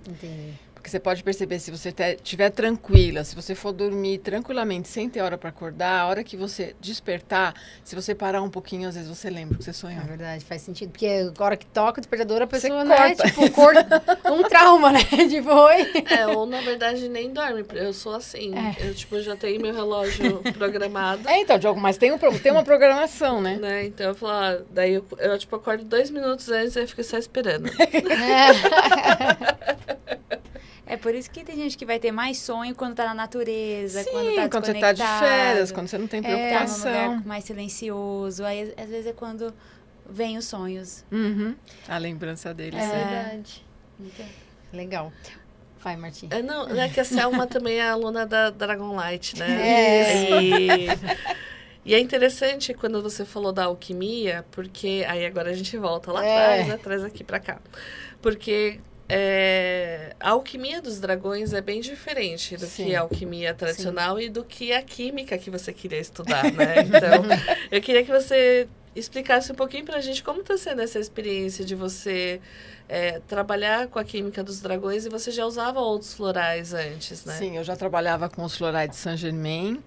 Entendi. Porque você pode perceber, se você estiver tranquila, se você for dormir tranquilamente, sem ter hora para acordar, a hora que você despertar, se você parar um pouquinho, às vezes você lembra que você sonhou. É verdade, faz sentido. Porque a hora que toca o despertador, a pessoa, Você né, corta. tipo, um trauma, né? Tipo, oi. Ou na verdade nem dorme. Eu sou assim. Eu, já tenho meu relógio programado. Então, mas tem uma programação, né? Então eu falo, daí eu acordo 2 minutos antes e fico só esperando. É por isso que tem gente que vai ter mais sonho quando tá na natureza, Sim, quando você tá de férias, quando você não tem tá num preocupação. lugar mais silencioso. Aí, às vezes, é quando vem os sonhos. A lembrança deles. É verdade. Legal. Vai, Martim. Não é que a Selma também é aluna da Dragon Light, né? E é interessante quando você falou da alquimia, porque... Aí agora a gente volta lá atrás aqui pra cá. Porque... a alquimia dos dragões é bem diferente do que a alquimia tradicional e do que a química que você queria estudar, né? Então, eu queria que você explicasse um pouquinho pra gente como está sendo essa experiência de você trabalhar com a química dos dragões, e você já usava outros florais antes, né? Sim, eu já trabalhava com os florais de Saint-Germain.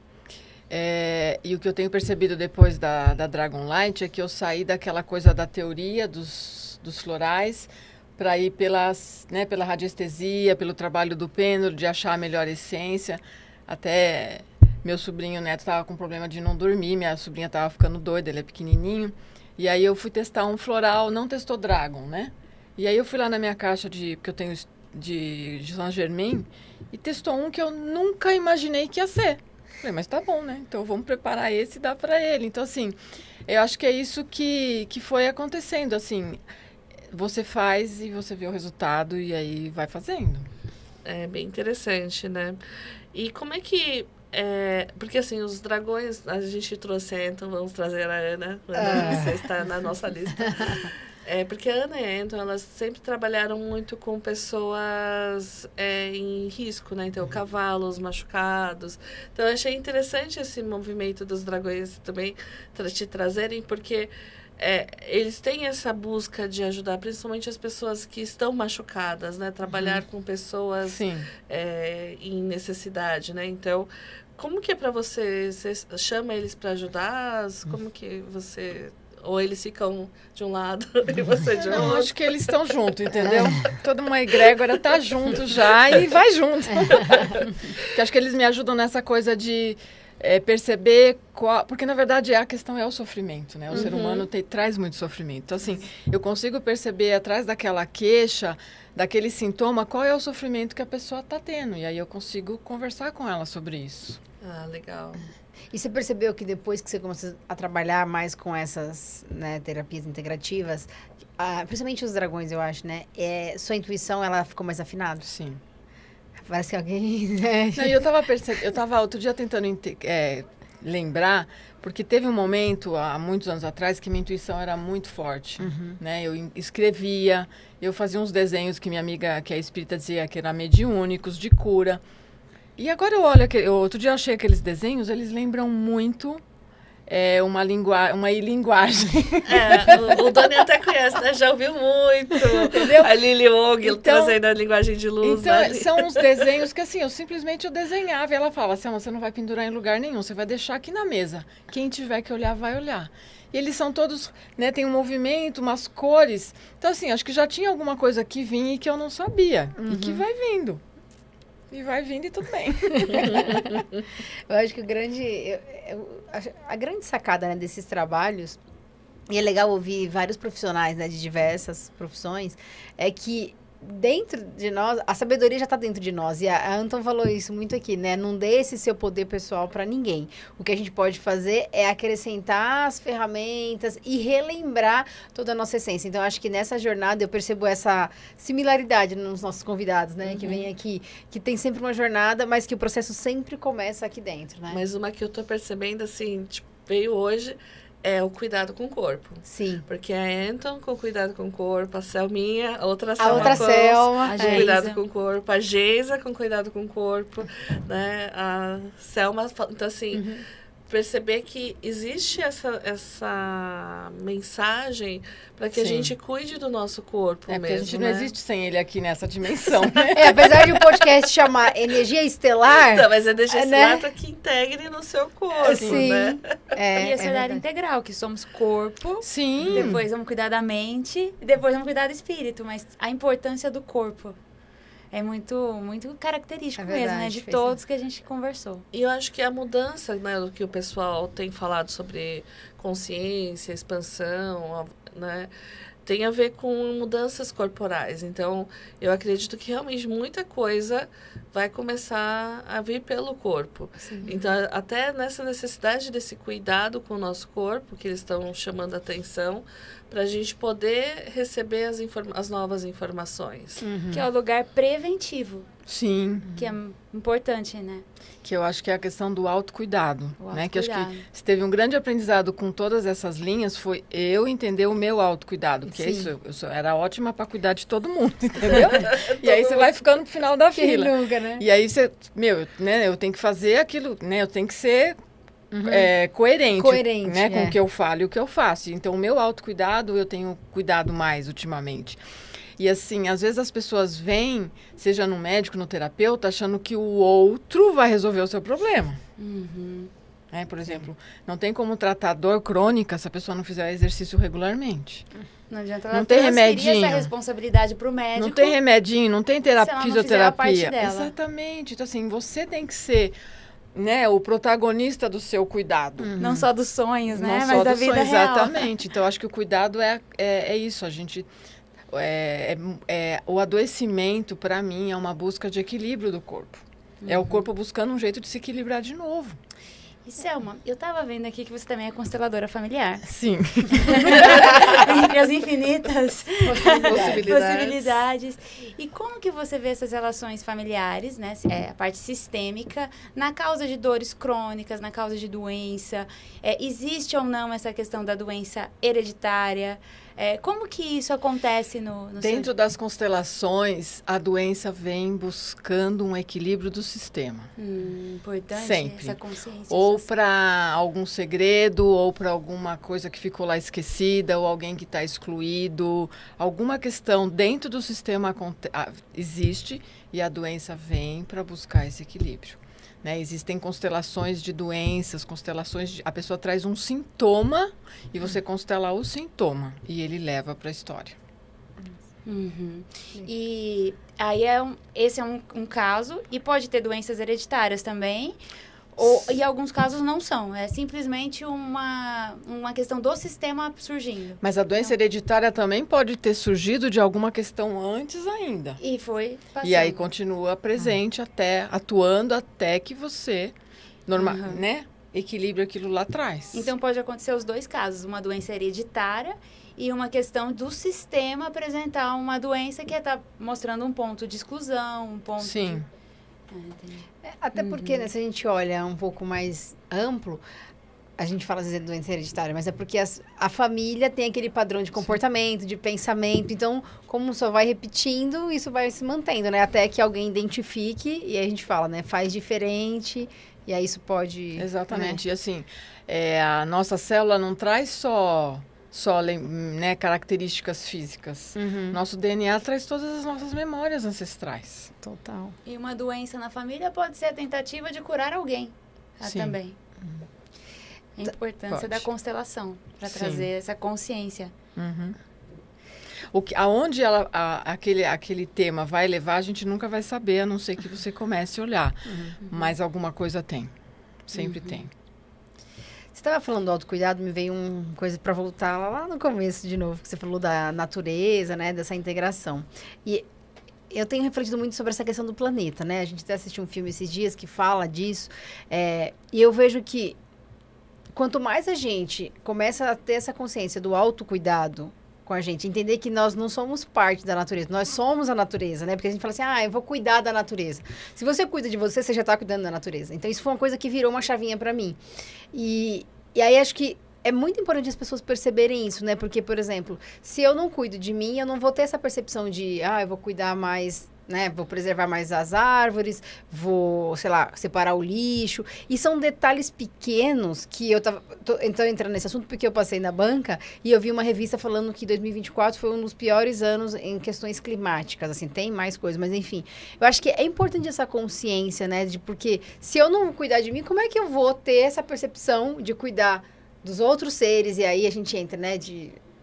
E o que eu tenho percebido depois da Dragon Light é que eu saí daquela coisa da teoria dos florais para ir pela radiestesia, pelo trabalho do pêndulo, de achar a melhor essência. Até meu sobrinho neto estava com problema de não dormir, minha sobrinha estava ficando doida, ele é pequenininho. E aí eu fui testar um floral, não testou Dragon, né? E aí eu fui lá na minha caixa porque eu tenho de Saint-Germain, e testou um que eu nunca imaginei que ia ser. Falei, mas tá bom, né? Então vamos preparar esse e dar para ele. Então, assim, eu acho que é isso que foi acontecendo, assim... Você faz e você vê o resultado e aí vai fazendo. É bem interessante, né? E como é que... porque, assim, os dragões... A gente trouxe, então vamos trazer a Ana. Você está na nossa lista. Porque a Ana e a Anton, elas sempre trabalharam muito com pessoas em risco, né? Então, cavalos machucados. Então, eu achei interessante esse movimento dos dragões também te trazerem, porque eles têm essa busca de ajudar, principalmente as pessoas que estão machucadas, né? Trabalhar com pessoas em necessidade, né? Então, como que é para você? Você chama eles para ajudar? Como que você... Ou eles ficam de um lado e você de outro? Não, acho que eles estão juntos, entendeu? Toda uma egrégora tá junto já e vai junto. Porque acho que eles me ajudam nessa coisa de perceber qual... Porque, na verdade, a questão é o sofrimento, né? O ser humano traz muito sofrimento. Então, assim, eu consigo perceber atrás daquela queixa, daquele sintoma, qual é o sofrimento que a pessoa está tendo. E aí eu consigo conversar com ela sobre isso. Ah, legal. E você percebeu que depois que você começou a trabalhar mais com essas, né, terapias integrativas, principalmente os dragões, eu acho, né? Sua intuição, ela ficou mais afinada? Sim. Parece que alguém... Né? Não, eu tava outro dia tentando lembrar, porque teve um momento, há muitos anos atrás, que minha intuição era muito forte, né? Eu escrevia, eu fazia uns desenhos que minha amiga, que é espírita, dizia que eram mediúnicos, de cura. E agora eu olho, outro dia eu achei aqueles desenhos, eles lembram muito uma linguagem. O Doni até conhece, né? Já ouviu muito. Entendeu? A Lili Wong trazendo a linguagem de luz. Então, né? São uns desenhos que, assim, eu simplesmente desenhava. E ela fala assim, você não vai pendurar em lugar nenhum, você vai deixar aqui na mesa. Quem tiver que olhar, vai olhar. E eles são todos, né, tem um movimento, umas cores. Então, assim, acho que já tinha alguma coisa que vinha e que eu não sabia. E que vai vindo. E vai vindo e tudo bem. Eu acho que a grande sacada, né, desses trabalhos, e é legal ouvir vários profissionais, né, de diversas profissões, é que dentro de nós, a sabedoria já está dentro de nós. E a Anton falou isso muito aqui, né? Não dê esse seu poder pessoal para ninguém. O que a gente pode fazer é acrescentar as ferramentas e relembrar toda a nossa essência. Então, acho que nessa jornada eu percebo essa similaridade nos nossos convidados, né? Que vem aqui, que tem sempre uma jornada, mas que o processo sempre começa aqui dentro, né? Mas uma que eu tô percebendo, assim, tipo, veio hoje... É o cuidado com o corpo. Sim. Porque a Anton com cuidado com o corpo, a Selminha, a outra Selma, com cuidado com o corpo, a Geisa com cuidado com o corpo, né? A Selma, então assim, perceber que existe essa mensagem para que a gente cuide do nosso corpo mesmo, porque a gente né? não existe sem ele aqui nessa dimensão, né? Apesar de o podcast chamar Energia Estelar... Então, mas é energia estelar para que integre no seu corpo, sim, né? E esse olhar integral, que somos corpo, sim. Depois vamos cuidar da mente, e depois vamos cuidar do espírito, mas a importância do corpo é muito, muito característico mesmo, né? De todos que a gente conversou. E eu acho que a mudança, né, do que o pessoal tem falado sobre consciência, expansão, né, tem a ver com mudanças corporais. Então, eu acredito que realmente muita coisa vai começar a vir pelo corpo. Sim. Então, até nessa necessidade desse cuidado com o nosso corpo, que eles estão chamando a atenção, para a gente poder receber as novas informações. Que é o lugar preventivo. Sim. Que é importante, né? Que eu acho que é a questão do autocuidado, né? Que acho que se teve um grande aprendizado com todas essas linhas, foi eu entender o meu autocuidado. Porque isso, eu era ótima para cuidar de todo mundo, entendeu? E aí você vai ficando pro final da fila. Nunca, né? E aí você, né? Eu tenho que fazer aquilo, né? Eu tenho que ser coerente, né? Com o que eu falo e o que eu faço. Então, o meu autocuidado, eu tenho cuidado mais ultimamente. E assim, às vezes as pessoas vêm, seja no médico, no terapeuta, achando que o outro vai resolver o seu problema. Por exemplo, não tem como tratar dor crônica se a pessoa não fizer exercício regularmente. Não adianta ela não tem remedinho. essa responsabilidade para o médico. Não tem remedinho, não tem fisioterapia. A parte dela. Exatamente. Então, assim, você tem que ser, né, o protagonista do seu cuidado. Não só dos sonhos, né? Não mas só da dos vida sonhos, real. exatamente. Então, acho que o cuidado é isso. A gente... o adoecimento, para mim, é uma busca de equilíbrio do corpo. É o corpo buscando um jeito de se equilibrar de novo. E Selma, eu estava vendo aqui que você também é consteladora familiar. Sim. Entre as infinitas possibilidades. E como que você vê essas relações familiares, né? A parte sistêmica, na causa de dores crônicas, na causa de doença? Existe ou não essa questão da doença hereditária? Como que isso acontece no Dentro das constelações, a doença vem buscando um equilíbrio do sistema. Importante Sempre. essa consciência. Ou para algum segredo, ou para alguma coisa que ficou lá esquecida, ou alguém que está excluído. Alguma questão dentro do sistema existe e a doença vem para buscar esse equilíbrio. Né? Existem constelações de doenças, a pessoa traz um sintoma e você constela o sintoma e ele leva para a história. E aí esse é um caso, e pode ter doenças hereditárias também, e alguns casos não são, é simplesmente uma questão do sistema surgindo. Mas a doença hereditária também pode ter surgido de alguma questão antes ainda. E foi passando. E aí continua presente atuando até que você né, equilibre aquilo lá atrás. Então pode acontecer os dois casos, uma doença hereditária e uma questão do sistema apresentar uma doença que está mostrando um ponto de exclusão, um ponto Sim. Até porque, né, se a gente olha um pouco mais amplo, a gente fala às vezes de doença hereditária, mas é porque a família tem aquele padrão de comportamento, de pensamento. Então, como só vai repetindo, isso vai se mantendo, né? Até que alguém identifique e aí a gente fala, né? Faz diferente e aí isso pode... Exatamente. Né? E assim, a nossa célula não traz só né, características físicas. Nosso DNA traz todas as nossas memórias ancestrais. Total. E uma doença na família pode ser a tentativa de curar alguém também. A importância da constelação para trazer essa consciência. Aonde aquele tema vai levar, a gente nunca vai saber, a não ser que você comece a olhar. Mas alguma coisa tem. Sempre tem. Você estava falando do autocuidado, me veio uma coisa para voltar lá no começo de novo, que você falou da natureza, né, dessa integração. E eu tenho refletido muito sobre essa questão do planeta, né? A gente até assistiu um filme esses dias que fala disso, e eu vejo que quanto mais a gente começa a ter essa consciência do autocuidado com a gente, entender que nós não somos parte da natureza, nós somos a natureza, né? Porque a gente fala assim, eu vou cuidar da natureza. Se você cuida de você, você já está cuidando da natureza. Então, isso foi uma coisa que virou uma chavinha para mim. E aí, acho que é muito importante as pessoas perceberem isso, né? Porque, por exemplo, se eu não cuido de mim, eu não vou ter essa percepção de, eu vou cuidar mais, né? Vou preservar mais as árvores, vou, sei lá, separar o lixo. E são detalhes pequenos que eu então, entrando nesse assunto, porque eu passei na banca e eu vi uma revista falando que 2024 foi um dos piores anos em questões climáticas. Assim, tem mais coisas, mas enfim. Eu acho que é importante essa consciência, né? Porque se eu não cuidar de mim, como é que eu vou ter essa percepção de cuidar dos outros seres? E aí a gente entra, né?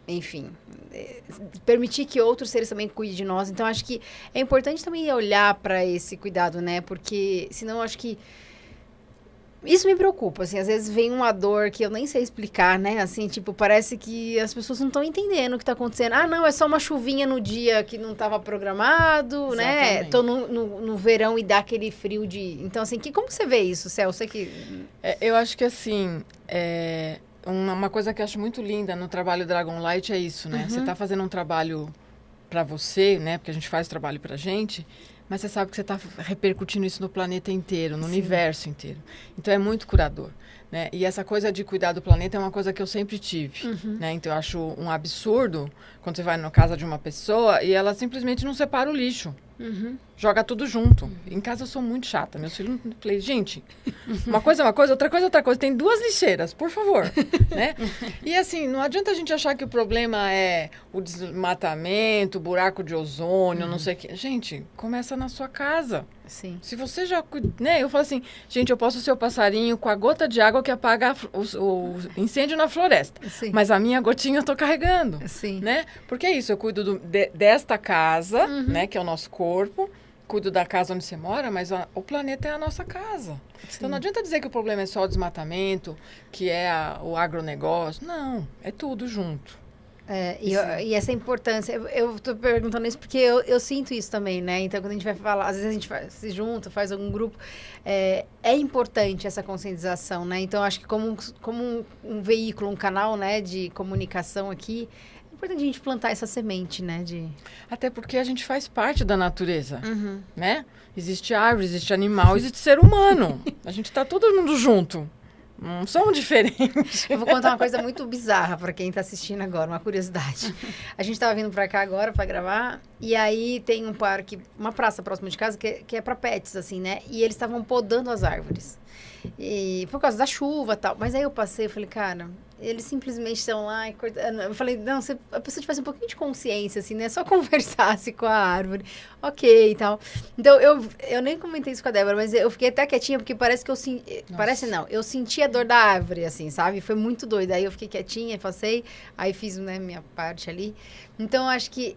Enfim, permitir que outros seres também cuidem de nós. Então, acho que é importante também olhar para esse cuidado, né? Porque, senão, acho que isso me preocupa, assim. Às vezes vem uma dor que eu nem sei explicar, né? Assim, tipo, parece que as pessoas não estão entendendo o que está acontecendo. Não, é só uma chuvinha no dia que não estava programado, né? Tô no verão e dá aquele frio de... Então, assim, como você vê isso, Céu? Você que... eu acho que, assim... Uma coisa que eu acho muito linda no trabalho Dragon Light é isso, né? Você está fazendo um trabalho para você, né? Porque a gente faz trabalho pra gente, mas você sabe que você está repercutindo isso no planeta inteiro, no universo inteiro. Então, é muito curador, né? E essa coisa de cuidar do planeta é uma coisa que eu sempre tive, né? Então, eu acho um absurdo quando você vai na casa de uma pessoa e ela simplesmente não separa o lixo. Joga tudo junto. Em casa eu sou muito chata. Meus filhos, falei, gente, uma coisa é uma coisa, outra coisa é outra coisa. Tem 2 lixeiras, por favor. Né? E assim, não adianta a gente achar que o problema é o desmatamento, o buraco de ozônio, não sei o quê. Gente, começa na sua casa. Sim. Se você já... Né? Eu falo assim, gente, eu posso ser o passarinho com a gota de água que apaga o incêndio na floresta. Sim. Mas a minha gotinha eu tô carregando. Sim. Né? Porque é isso, eu cuido desta casa, né? Que é o nosso corpo. Cuido da casa onde você mora, mas o planeta é a nossa casa. Sim. Então, não adianta dizer que o problema é só o desmatamento, que é o agronegócio. Não, é tudo junto. E essa importância, eu estou perguntando isso porque eu sinto isso também, né? Então, quando a gente vai falar, às vezes a gente se junta, faz algum grupo, é importante essa conscientização, né? Então, acho que como um veículo, um canal, né, de comunicação aqui, é importante a gente plantar essa semente, né? Até porque a gente faz parte da natureza, né? Existe árvore, existe animal, existe ser humano. A gente está todo mundo junto. somos diferentes. Eu vou contar uma coisa muito bizarra para quem tá assistindo agora, uma curiosidade. A gente tava vindo para cá agora para gravar, e aí tem um parque, uma praça próxima de casa que é para pets, assim, né? E eles estavam podando as árvores. E por causa da chuva e tal. Mas aí eu passei e falei, cara, eles simplesmente estão lá e cortando. Eu falei, não, se a pessoa tivesse um pouquinho de consciência, assim, né? Só conversasse com a árvore, ok e tal. Então, eu nem comentei isso com a Débora, mas eu fiquei até quietinha, porque parece que eu senti... Parece não, eu senti a dor da árvore, assim, sabe? Foi muito doido. Aí eu fiquei quietinha, passei, aí fiz, né, minha parte ali. Então, acho que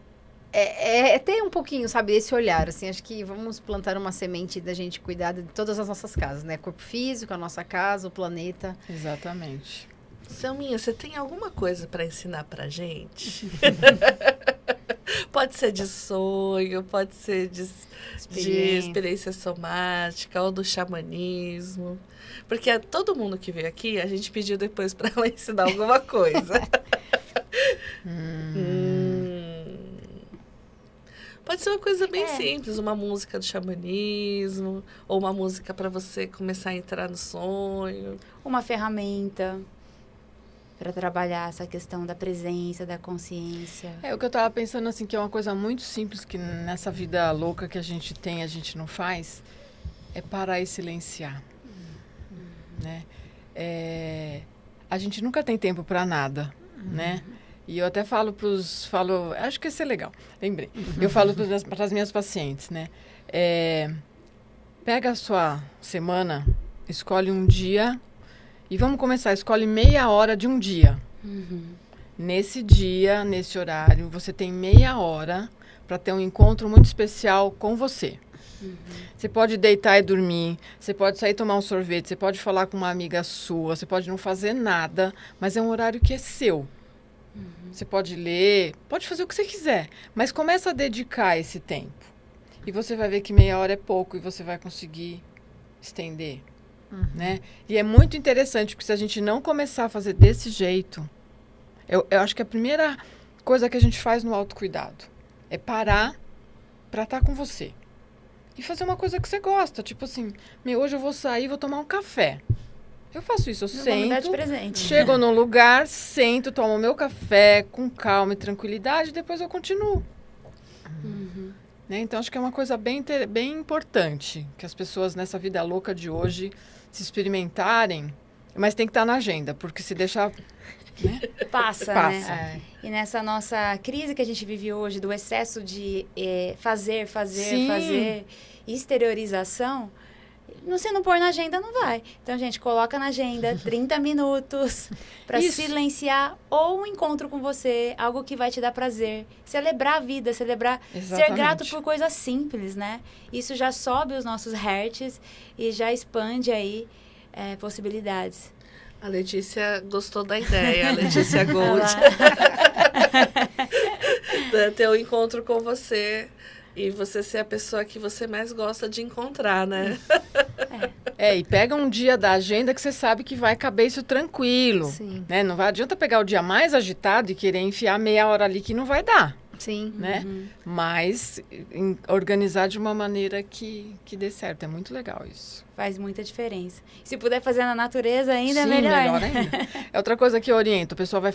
é ter um pouquinho, sabe, esse olhar, assim, acho que vamos plantar uma semente da gente cuidar de todas as nossas casas, né? Corpo físico, a nossa casa, o planeta. Exatamente. Selminha, você tem alguma coisa para ensinar pra gente? Pode ser de sonho, pode ser de experiência somática ou do xamanismo. Porque todo mundo que veio aqui, a gente pediu depois para ela ensinar alguma coisa. Pode ser uma coisa bem simples, uma música do xamanismo, ou uma música para você começar a entrar no sonho. Uma ferramenta para trabalhar essa questão da presença, da consciência. O que eu tava pensando, assim, que é uma coisa muito simples, que nessa vida louca que a gente tem, a gente não faz, é parar e silenciar, né? A gente nunca tem tempo para nada, né? E eu até falo acho que isso é legal, lembrei. Eu falo para as minhas pacientes, né? Pega a sua semana, escolhe um dia e vamos começar. Escolhe meia hora de um dia. Nesse dia, nesse horário, você tem meia hora para ter um encontro muito especial com você. Você pode deitar e dormir, você pode sair tomar um sorvete, você pode falar com uma amiga sua, você pode não fazer nada, mas é um horário que é seu. Você pode ler, pode fazer o que você quiser, mas começa a dedicar esse tempo. E você vai ver que meia hora é pouco e você vai conseguir estender, né? E é muito interessante, porque se a gente não começar a fazer desse jeito, eu acho que a primeira coisa que a gente faz no autocuidado é parar para estar com você. E fazer uma coisa que você gosta, tipo assim, hoje eu vou sair, vou tomar um café. Eu faço isso, eu sento, de presente. Chego num lugar, sento, tomo meu café com calma e tranquilidade, e depois eu continuo. Né? Então, acho que é uma coisa bem importante, que as pessoas nessa vida louca de hoje se experimentarem, mas tem que estar na agenda, porque se deixar... Né? Passa. Né? E nessa nossa crise que a gente vive hoje, do excesso de fazer, exteriorização... Se não pôr na agenda, não vai. Então, gente, coloca na agenda 30 minutos para silenciar ou um encontro com você, algo que vai te dar prazer. Celebrar a vida, ser grato por coisas simples, né? Isso já sobe os nossos hertz e já expande aí possibilidades. A Letícia gostou da ideia, a Letícia Gold. Ter um encontro com você... E você ser a pessoa que você mais gosta de encontrar, né? E pega um dia da agenda que você sabe que vai caber isso tranquilo. Sim. Né? Não adianta pegar o dia mais agitado e querer enfiar meia hora ali que não vai dar. Sim. Né? Mas organizar de uma maneira que dê certo. É muito legal isso. Faz muita diferença. Se puder fazer na natureza ainda é Sim, melhor. Melhor ainda. É outra coisa que eu oriento. O pessoal vai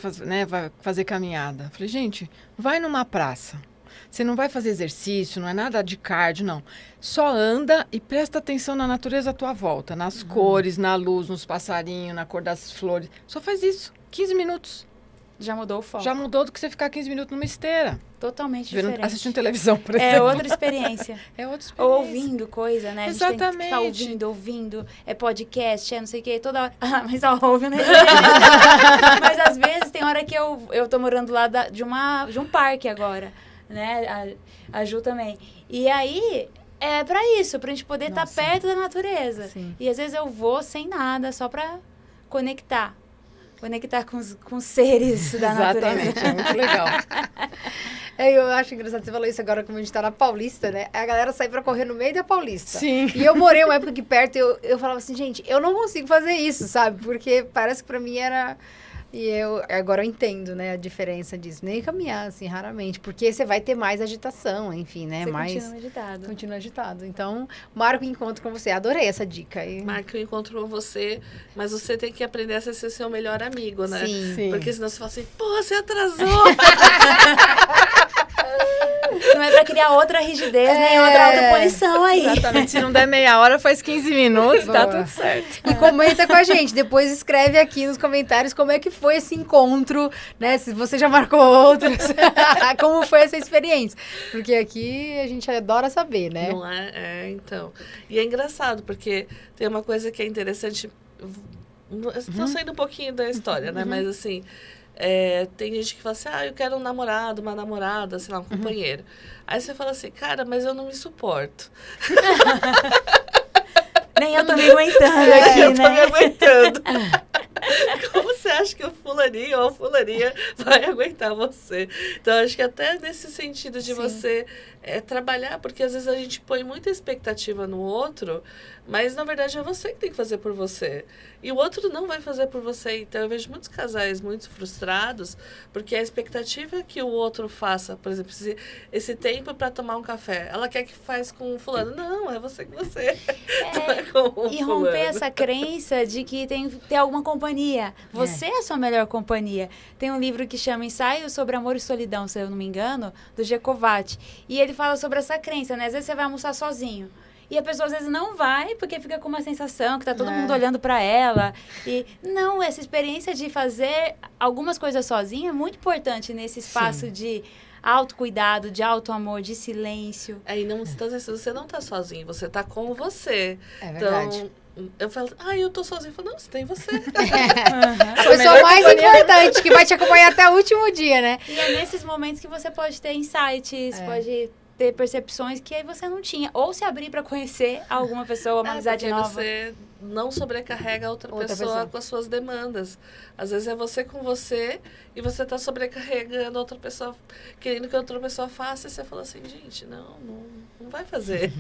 fazer caminhada. Falei, gente, vai numa praça. Você não vai fazer exercício, não é nada de cardio, não. Só anda e presta atenção na natureza à tua volta. Nas cores, na luz, nos passarinhos, na cor das flores. Só faz isso. 15 minutos. Já mudou o foco. Já mudou do que você ficar 15 minutos numa esteira. Totalmente diferente. Assistindo televisão, por exemplo. É outra experiência. Ou ouvindo coisa, né? Exatamente. A gente tem que ficar ouvindo. É podcast, não sei o quê, toda hora. Mas ouve, né? Mas às vezes tem hora que eu tô morando lá de um parque agora. Né? A Ju também. E aí, é pra isso, pra gente poder estar perto da natureza. Sim. E às vezes eu vou sem nada, só pra conectar. Conectar com os seres da natureza. Exatamente, é muito legal. Eu acho engraçado, você falou isso agora, como a gente tá na Paulista, né? A galera sai pra correr no meio da Paulista. Sim. E eu morei uma época aqui perto e eu falava assim, gente, eu não consigo fazer isso, sabe? Porque parece que pra mim era... E agora eu entendo, né, a diferença disso. Nem caminhar, assim, raramente. Porque você vai ter mais agitação, enfim, né? Você mais... continua agitado. Continua agitado. Então, marca o encontro com você. Adorei essa dica. Marca o encontro com você, mas você tem que aprender a ser seu melhor amigo, né? Sim. Porque senão você fala assim, pô, você atrasou. Não é pra criar outra rigidez, nem outra punição aí. Exatamente. Se não der meia hora, faz 15 minutos, tá Boa. tudo certo. E comenta com a gente. Depois escreve aqui nos comentários como é que foi esse encontro, né? Se você já marcou outros. Como foi essa experiência. Porque aqui a gente adora saber, né? Não é? Então. E é engraçado, porque tem uma coisa que é interessante. Estou saindo um pouquinho da história, né? Mas assim, tem gente que fala assim, eu quero um namorado, uma namorada, sei lá, um companheiro. Aí você fala assim, cara, mas eu não me suporto. Nem eu tô me aguentando aqui, eu tô me né? aguentando. Como você acha que o fulaninho ou a fulaninha vai aguentar você? Então, acho que até nesse sentido de você trabalhar, porque às vezes a gente põe muita expectativa no outro, mas na verdade é você que tem que fazer por você. E o outro não vai fazer por você. Então, eu vejo muitos casais muito frustrados, porque a expectativa que o outro faça, por exemplo, esse tempo para tomar um café, ela quer que faz com o fulano. Não, é você com você. Não é com o E fulano. romper essa crença de que tem que ter alguma companhia. Você é a sua melhor companhia. Tem um livro que chama Ensaio sobre Amor e Solidão, se eu não me engano, do Gecovati. E ele fala sobre essa crença, né? Às vezes você vai almoçar sozinho. E a pessoa às vezes não vai, porque fica com uma sensação que tá todo mundo olhando para ela. E não, essa experiência de fazer algumas coisas sozinha é muito importante nesse espaço de autocuidado, de autoamor, de silêncio. Aí não, você não tá sozinho, você tá com você. É verdade. Então, eu falo, eu tô sozinho. Eu falo, não, você tem você. A pessoa mais importante, que vai te acompanhar até o último dia, né? E é nesses momentos que você pode ter insights, pode ter percepções que aí você não tinha. Ou se abrir para conhecer alguma pessoa, uma amizade porque nova. você não sobrecarrega a outra pessoa com as suas demandas. Às vezes é você com você e você tá sobrecarregando a outra pessoa, querendo que a outra pessoa faça, e você fala assim, gente, não vai fazer.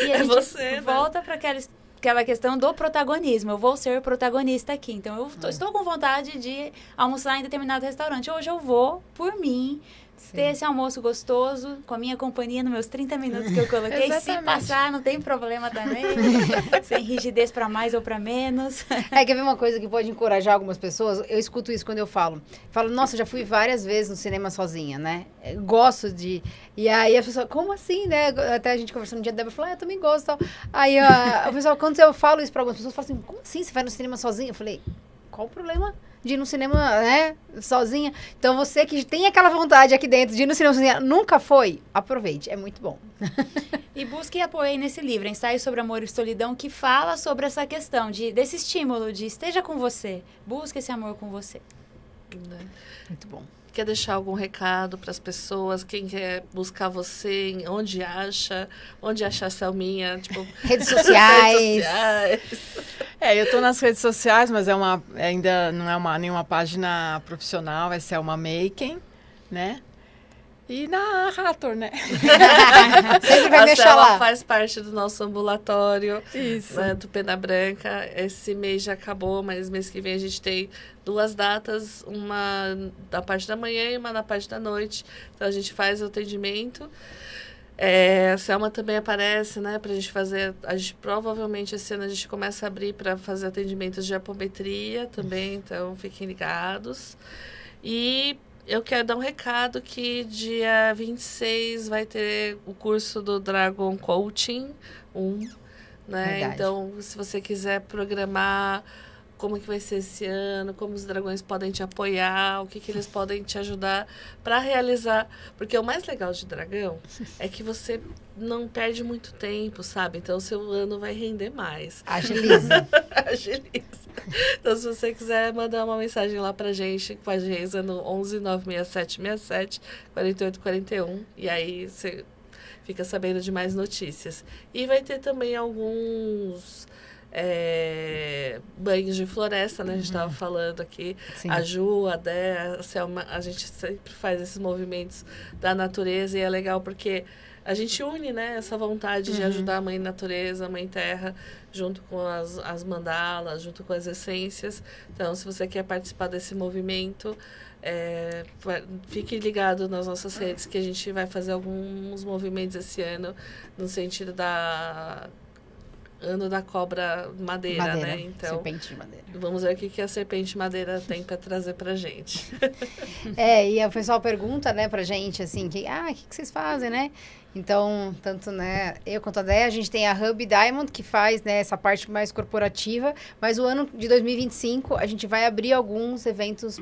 E a gente você, volta para aquela questão do protagonismo. Eu vou ser protagonista aqui. Então, eu estou com vontade de almoçar em determinado restaurante. Hoje eu vou, por mim, ter esse almoço gostoso, com a minha companhia nos meus 30 minutos que eu coloquei. Se passar, não tem problema também. Sem rigidez para mais ou para menos. Quer ver uma coisa que pode encorajar algumas pessoas? Eu escuto isso quando eu falo. Falo, nossa, já fui várias vezes no cinema sozinha, né? Gosto de... E aí a pessoa, como assim, né? Até a gente conversando no dia da Débora, falou, eu também gosto e tal. Aí a pessoa, quando eu falo isso para algumas pessoas, fala assim, como assim, você vai no cinema sozinha? Eu falei, qual o problema de ir no cinema, né, sozinha? Então, você que tem aquela vontade aqui dentro de ir no cinema sozinha, nunca foi, aproveite, é muito bom. E busque apoio aí nesse livro, Ensaio sobre Amor e Solidão, que fala sobre essa questão desse estímulo de esteja com você, busque esse amor com você. Muito bom. Quer deixar algum recado para as pessoas? Quem quer buscar você? Onde acha a Selminha? Tipo, redes sociais. Eu tô nas redes sociais, mas ainda não é nenhuma página profissional, é Selma Making, né? E na Rator, né? Sempre vai A me Selma lá. faz parte do nosso ambulatório. Isso. Né, do Pena Branca. Esse mês já acabou, mas mês que vem a gente tem 2 datas, uma da parte da manhã e uma na parte da noite. Então a gente faz o atendimento. A Selma também aparece, né, pra gente fazer. A gente provavelmente esse ano a gente começa a abrir para fazer atendimentos de apometria também, então fiquem ligados. E eu quero dar um recado que dia 26 vai ter o curso do Dragon Coaching 1, né? Verdade. Então, se você quiser programar como que vai ser esse ano, como os dragões podem te apoiar, o que eles podem te ajudar para realizar. Porque o mais legal de dragão é que você não perde muito tempo, sabe? Então, o seu ano vai render mais. Agiliza. Agiliza. Então, se você quiser mandar uma mensagem lá pra gente, com a Geisa no 11 967 67 48 41. E aí você fica sabendo de mais notícias. E vai ter também alguns banhos de floresta, né? A gente estava falando aqui. Sim. A Ju, a Dé, a Selma, a gente sempre faz esses movimentos da natureza e é legal porque a gente une, né, essa vontade de ajudar a Mãe Natureza, a Mãe Terra, junto com as mandalas, junto com as essências. Então, se você quer participar desse movimento, fique ligado nas nossas redes, que a gente vai fazer alguns movimentos esse ano, no sentido da... Ano da cobra madeira, né? Então, serpente de madeira. Vamos ver o que a serpente de madeira tem para trazer pra gente. E o pessoal pergunta, né, pra gente, assim, o que vocês fazem, né? Então, tanto, né, eu quanto a Déia, a gente tem a Hub Diamond, que faz, né, essa parte mais corporativa, mas o ano de 2025, a gente vai abrir alguns eventos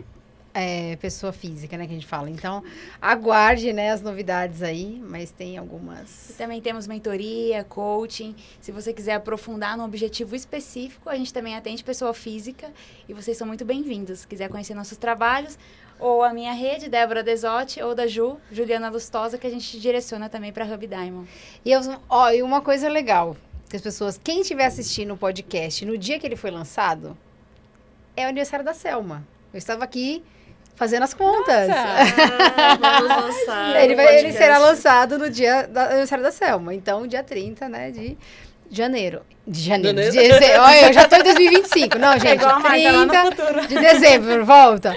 pessoa física, né, que a gente fala. Então, aguarde, né, as novidades aí, mas tem algumas... E também temos mentoria, coaching. Se você quiser aprofundar num objetivo específico, a gente também atende pessoa física e vocês são muito bem-vindos. Se quiser conhecer nossos trabalhos, ou a minha rede, Débora Desotti, ou da Juliana Lustosa, que a gente direciona também para Hub Diamond. E uma coisa legal, que as pessoas, quem estiver assistindo o podcast no dia que ele foi lançado, é o aniversário da Selma. Eu estava aqui fazendo as contas. Vamos lançar. Ele será lançado no dia do aniversário da Selma. Então, dia 30, né, de janeiro. Olha, eu já tô em 2025. Não, gente, igual a Marta, lá no 30 futuro. de dezembro, volta.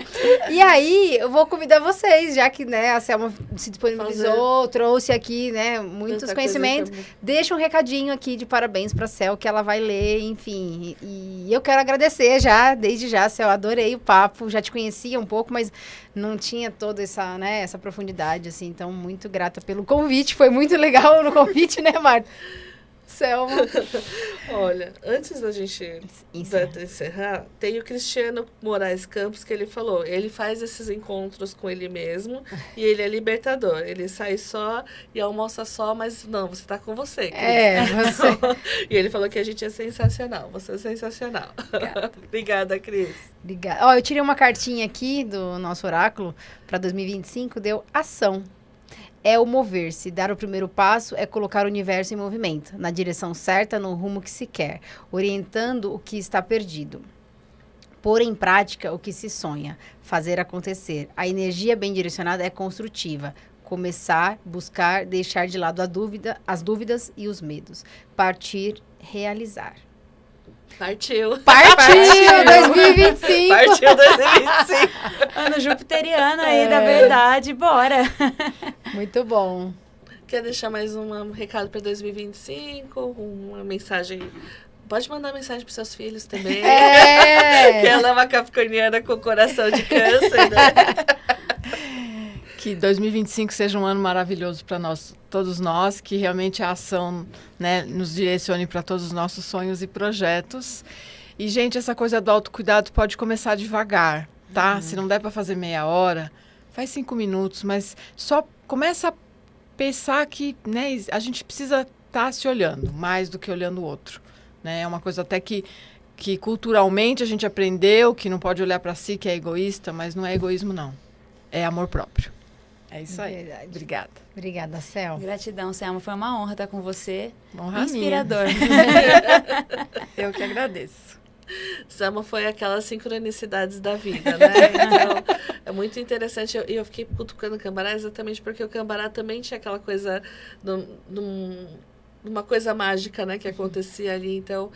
E aí, eu vou convidar vocês, já que, né, a Selma se disponibilizou, trouxe aqui, né, muitos Tanta conhecimentos. Deixa um recadinho aqui de parabéns pra Cel, que ela vai ler, enfim. E eu quero agradecer desde já, Cel, adorei o papo, já te conhecia um pouco, mas não tinha toda essa, né, essa profundidade, assim. Então, muito grata pelo convite, foi muito legal no convite, né, Marta? Selma. Olha, antes da gente encerrar, tem o Cristiano Moraes Campos, que ele falou, ele faz esses encontros com ele mesmo e ele é libertador. Ele sai só e almoça só, mas não, você tá com você, Cris. Você. E ele falou que a gente é sensacional, você é sensacional. Obrigada, Cris. Obrigada. Eu tirei uma cartinha aqui do nosso oráculo para 2025, deu ação. É o mover-se, dar o primeiro passo é colocar o universo em movimento, na direção certa, no rumo que se quer, orientando o que está perdido. Pôr em prática o que se sonha, fazer acontecer. A energia bem direcionada é construtiva. Começar, buscar, deixar de lado as dúvidas e os medos. Partir, realizar. Partiu 2025! Partiu 2025! Ano jupiteriano aí, da verdade, bora! Muito bom. Quer deixar mais um recado para 2025? Uma mensagem? Pode mandar mensagem para seus filhos também. Que ela é uma capricorniana com coração de câncer, né? Que 2025 seja um ano maravilhoso para todos nós, que realmente a ação, né, nos direcione para todos os nossos sonhos e projetos. E, gente, essa coisa do autocuidado pode começar devagar, tá? Se não der para fazer meia hora, faz 5 minutos, mas só começa a pensar que, né, a gente precisa estar se olhando mais do que olhando o outro, né? É uma coisa até que culturalmente a gente aprendeu que não pode olhar para si, que é egoísta, mas não é egoísmo, não. É amor próprio. É isso aí. Verdade. Obrigada. Obrigada, Cel. Gratidão, Selma. Foi uma honra estar com você. Honra inspirador. Eu que agradeço. Selma foi aquelas sincronicidades da vida, né? Então, é muito interessante. Eu fiquei cutucando o Cambará exatamente porque o Cambará também tinha aquela coisa uma coisa mágica, né? Que acontecia ali. Então,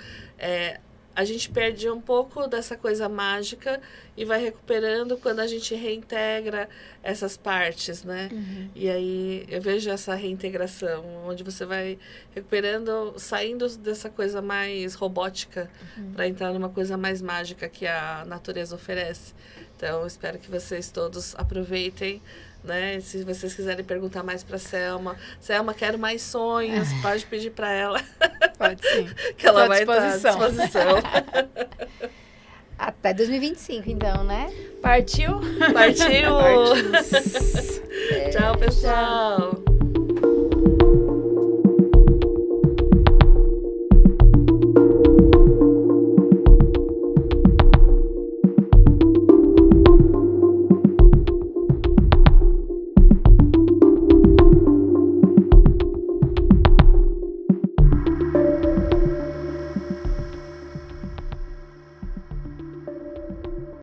a gente perde um pouco dessa coisa mágica e vai recuperando quando a gente reintegra essas partes, né? E aí eu vejo essa reintegração, onde você vai recuperando, saindo dessa coisa mais robótica para entrar numa coisa mais mágica que a natureza oferece. Então, eu espero que vocês todos aproveitem, né? Se vocês quiserem perguntar mais para Selma, quero mais sonhos, pode pedir para ela. Pode sim. Que ela vai estar à disposição. Até 2025, então, né? Partiu? Partiu! Tchau, pessoal!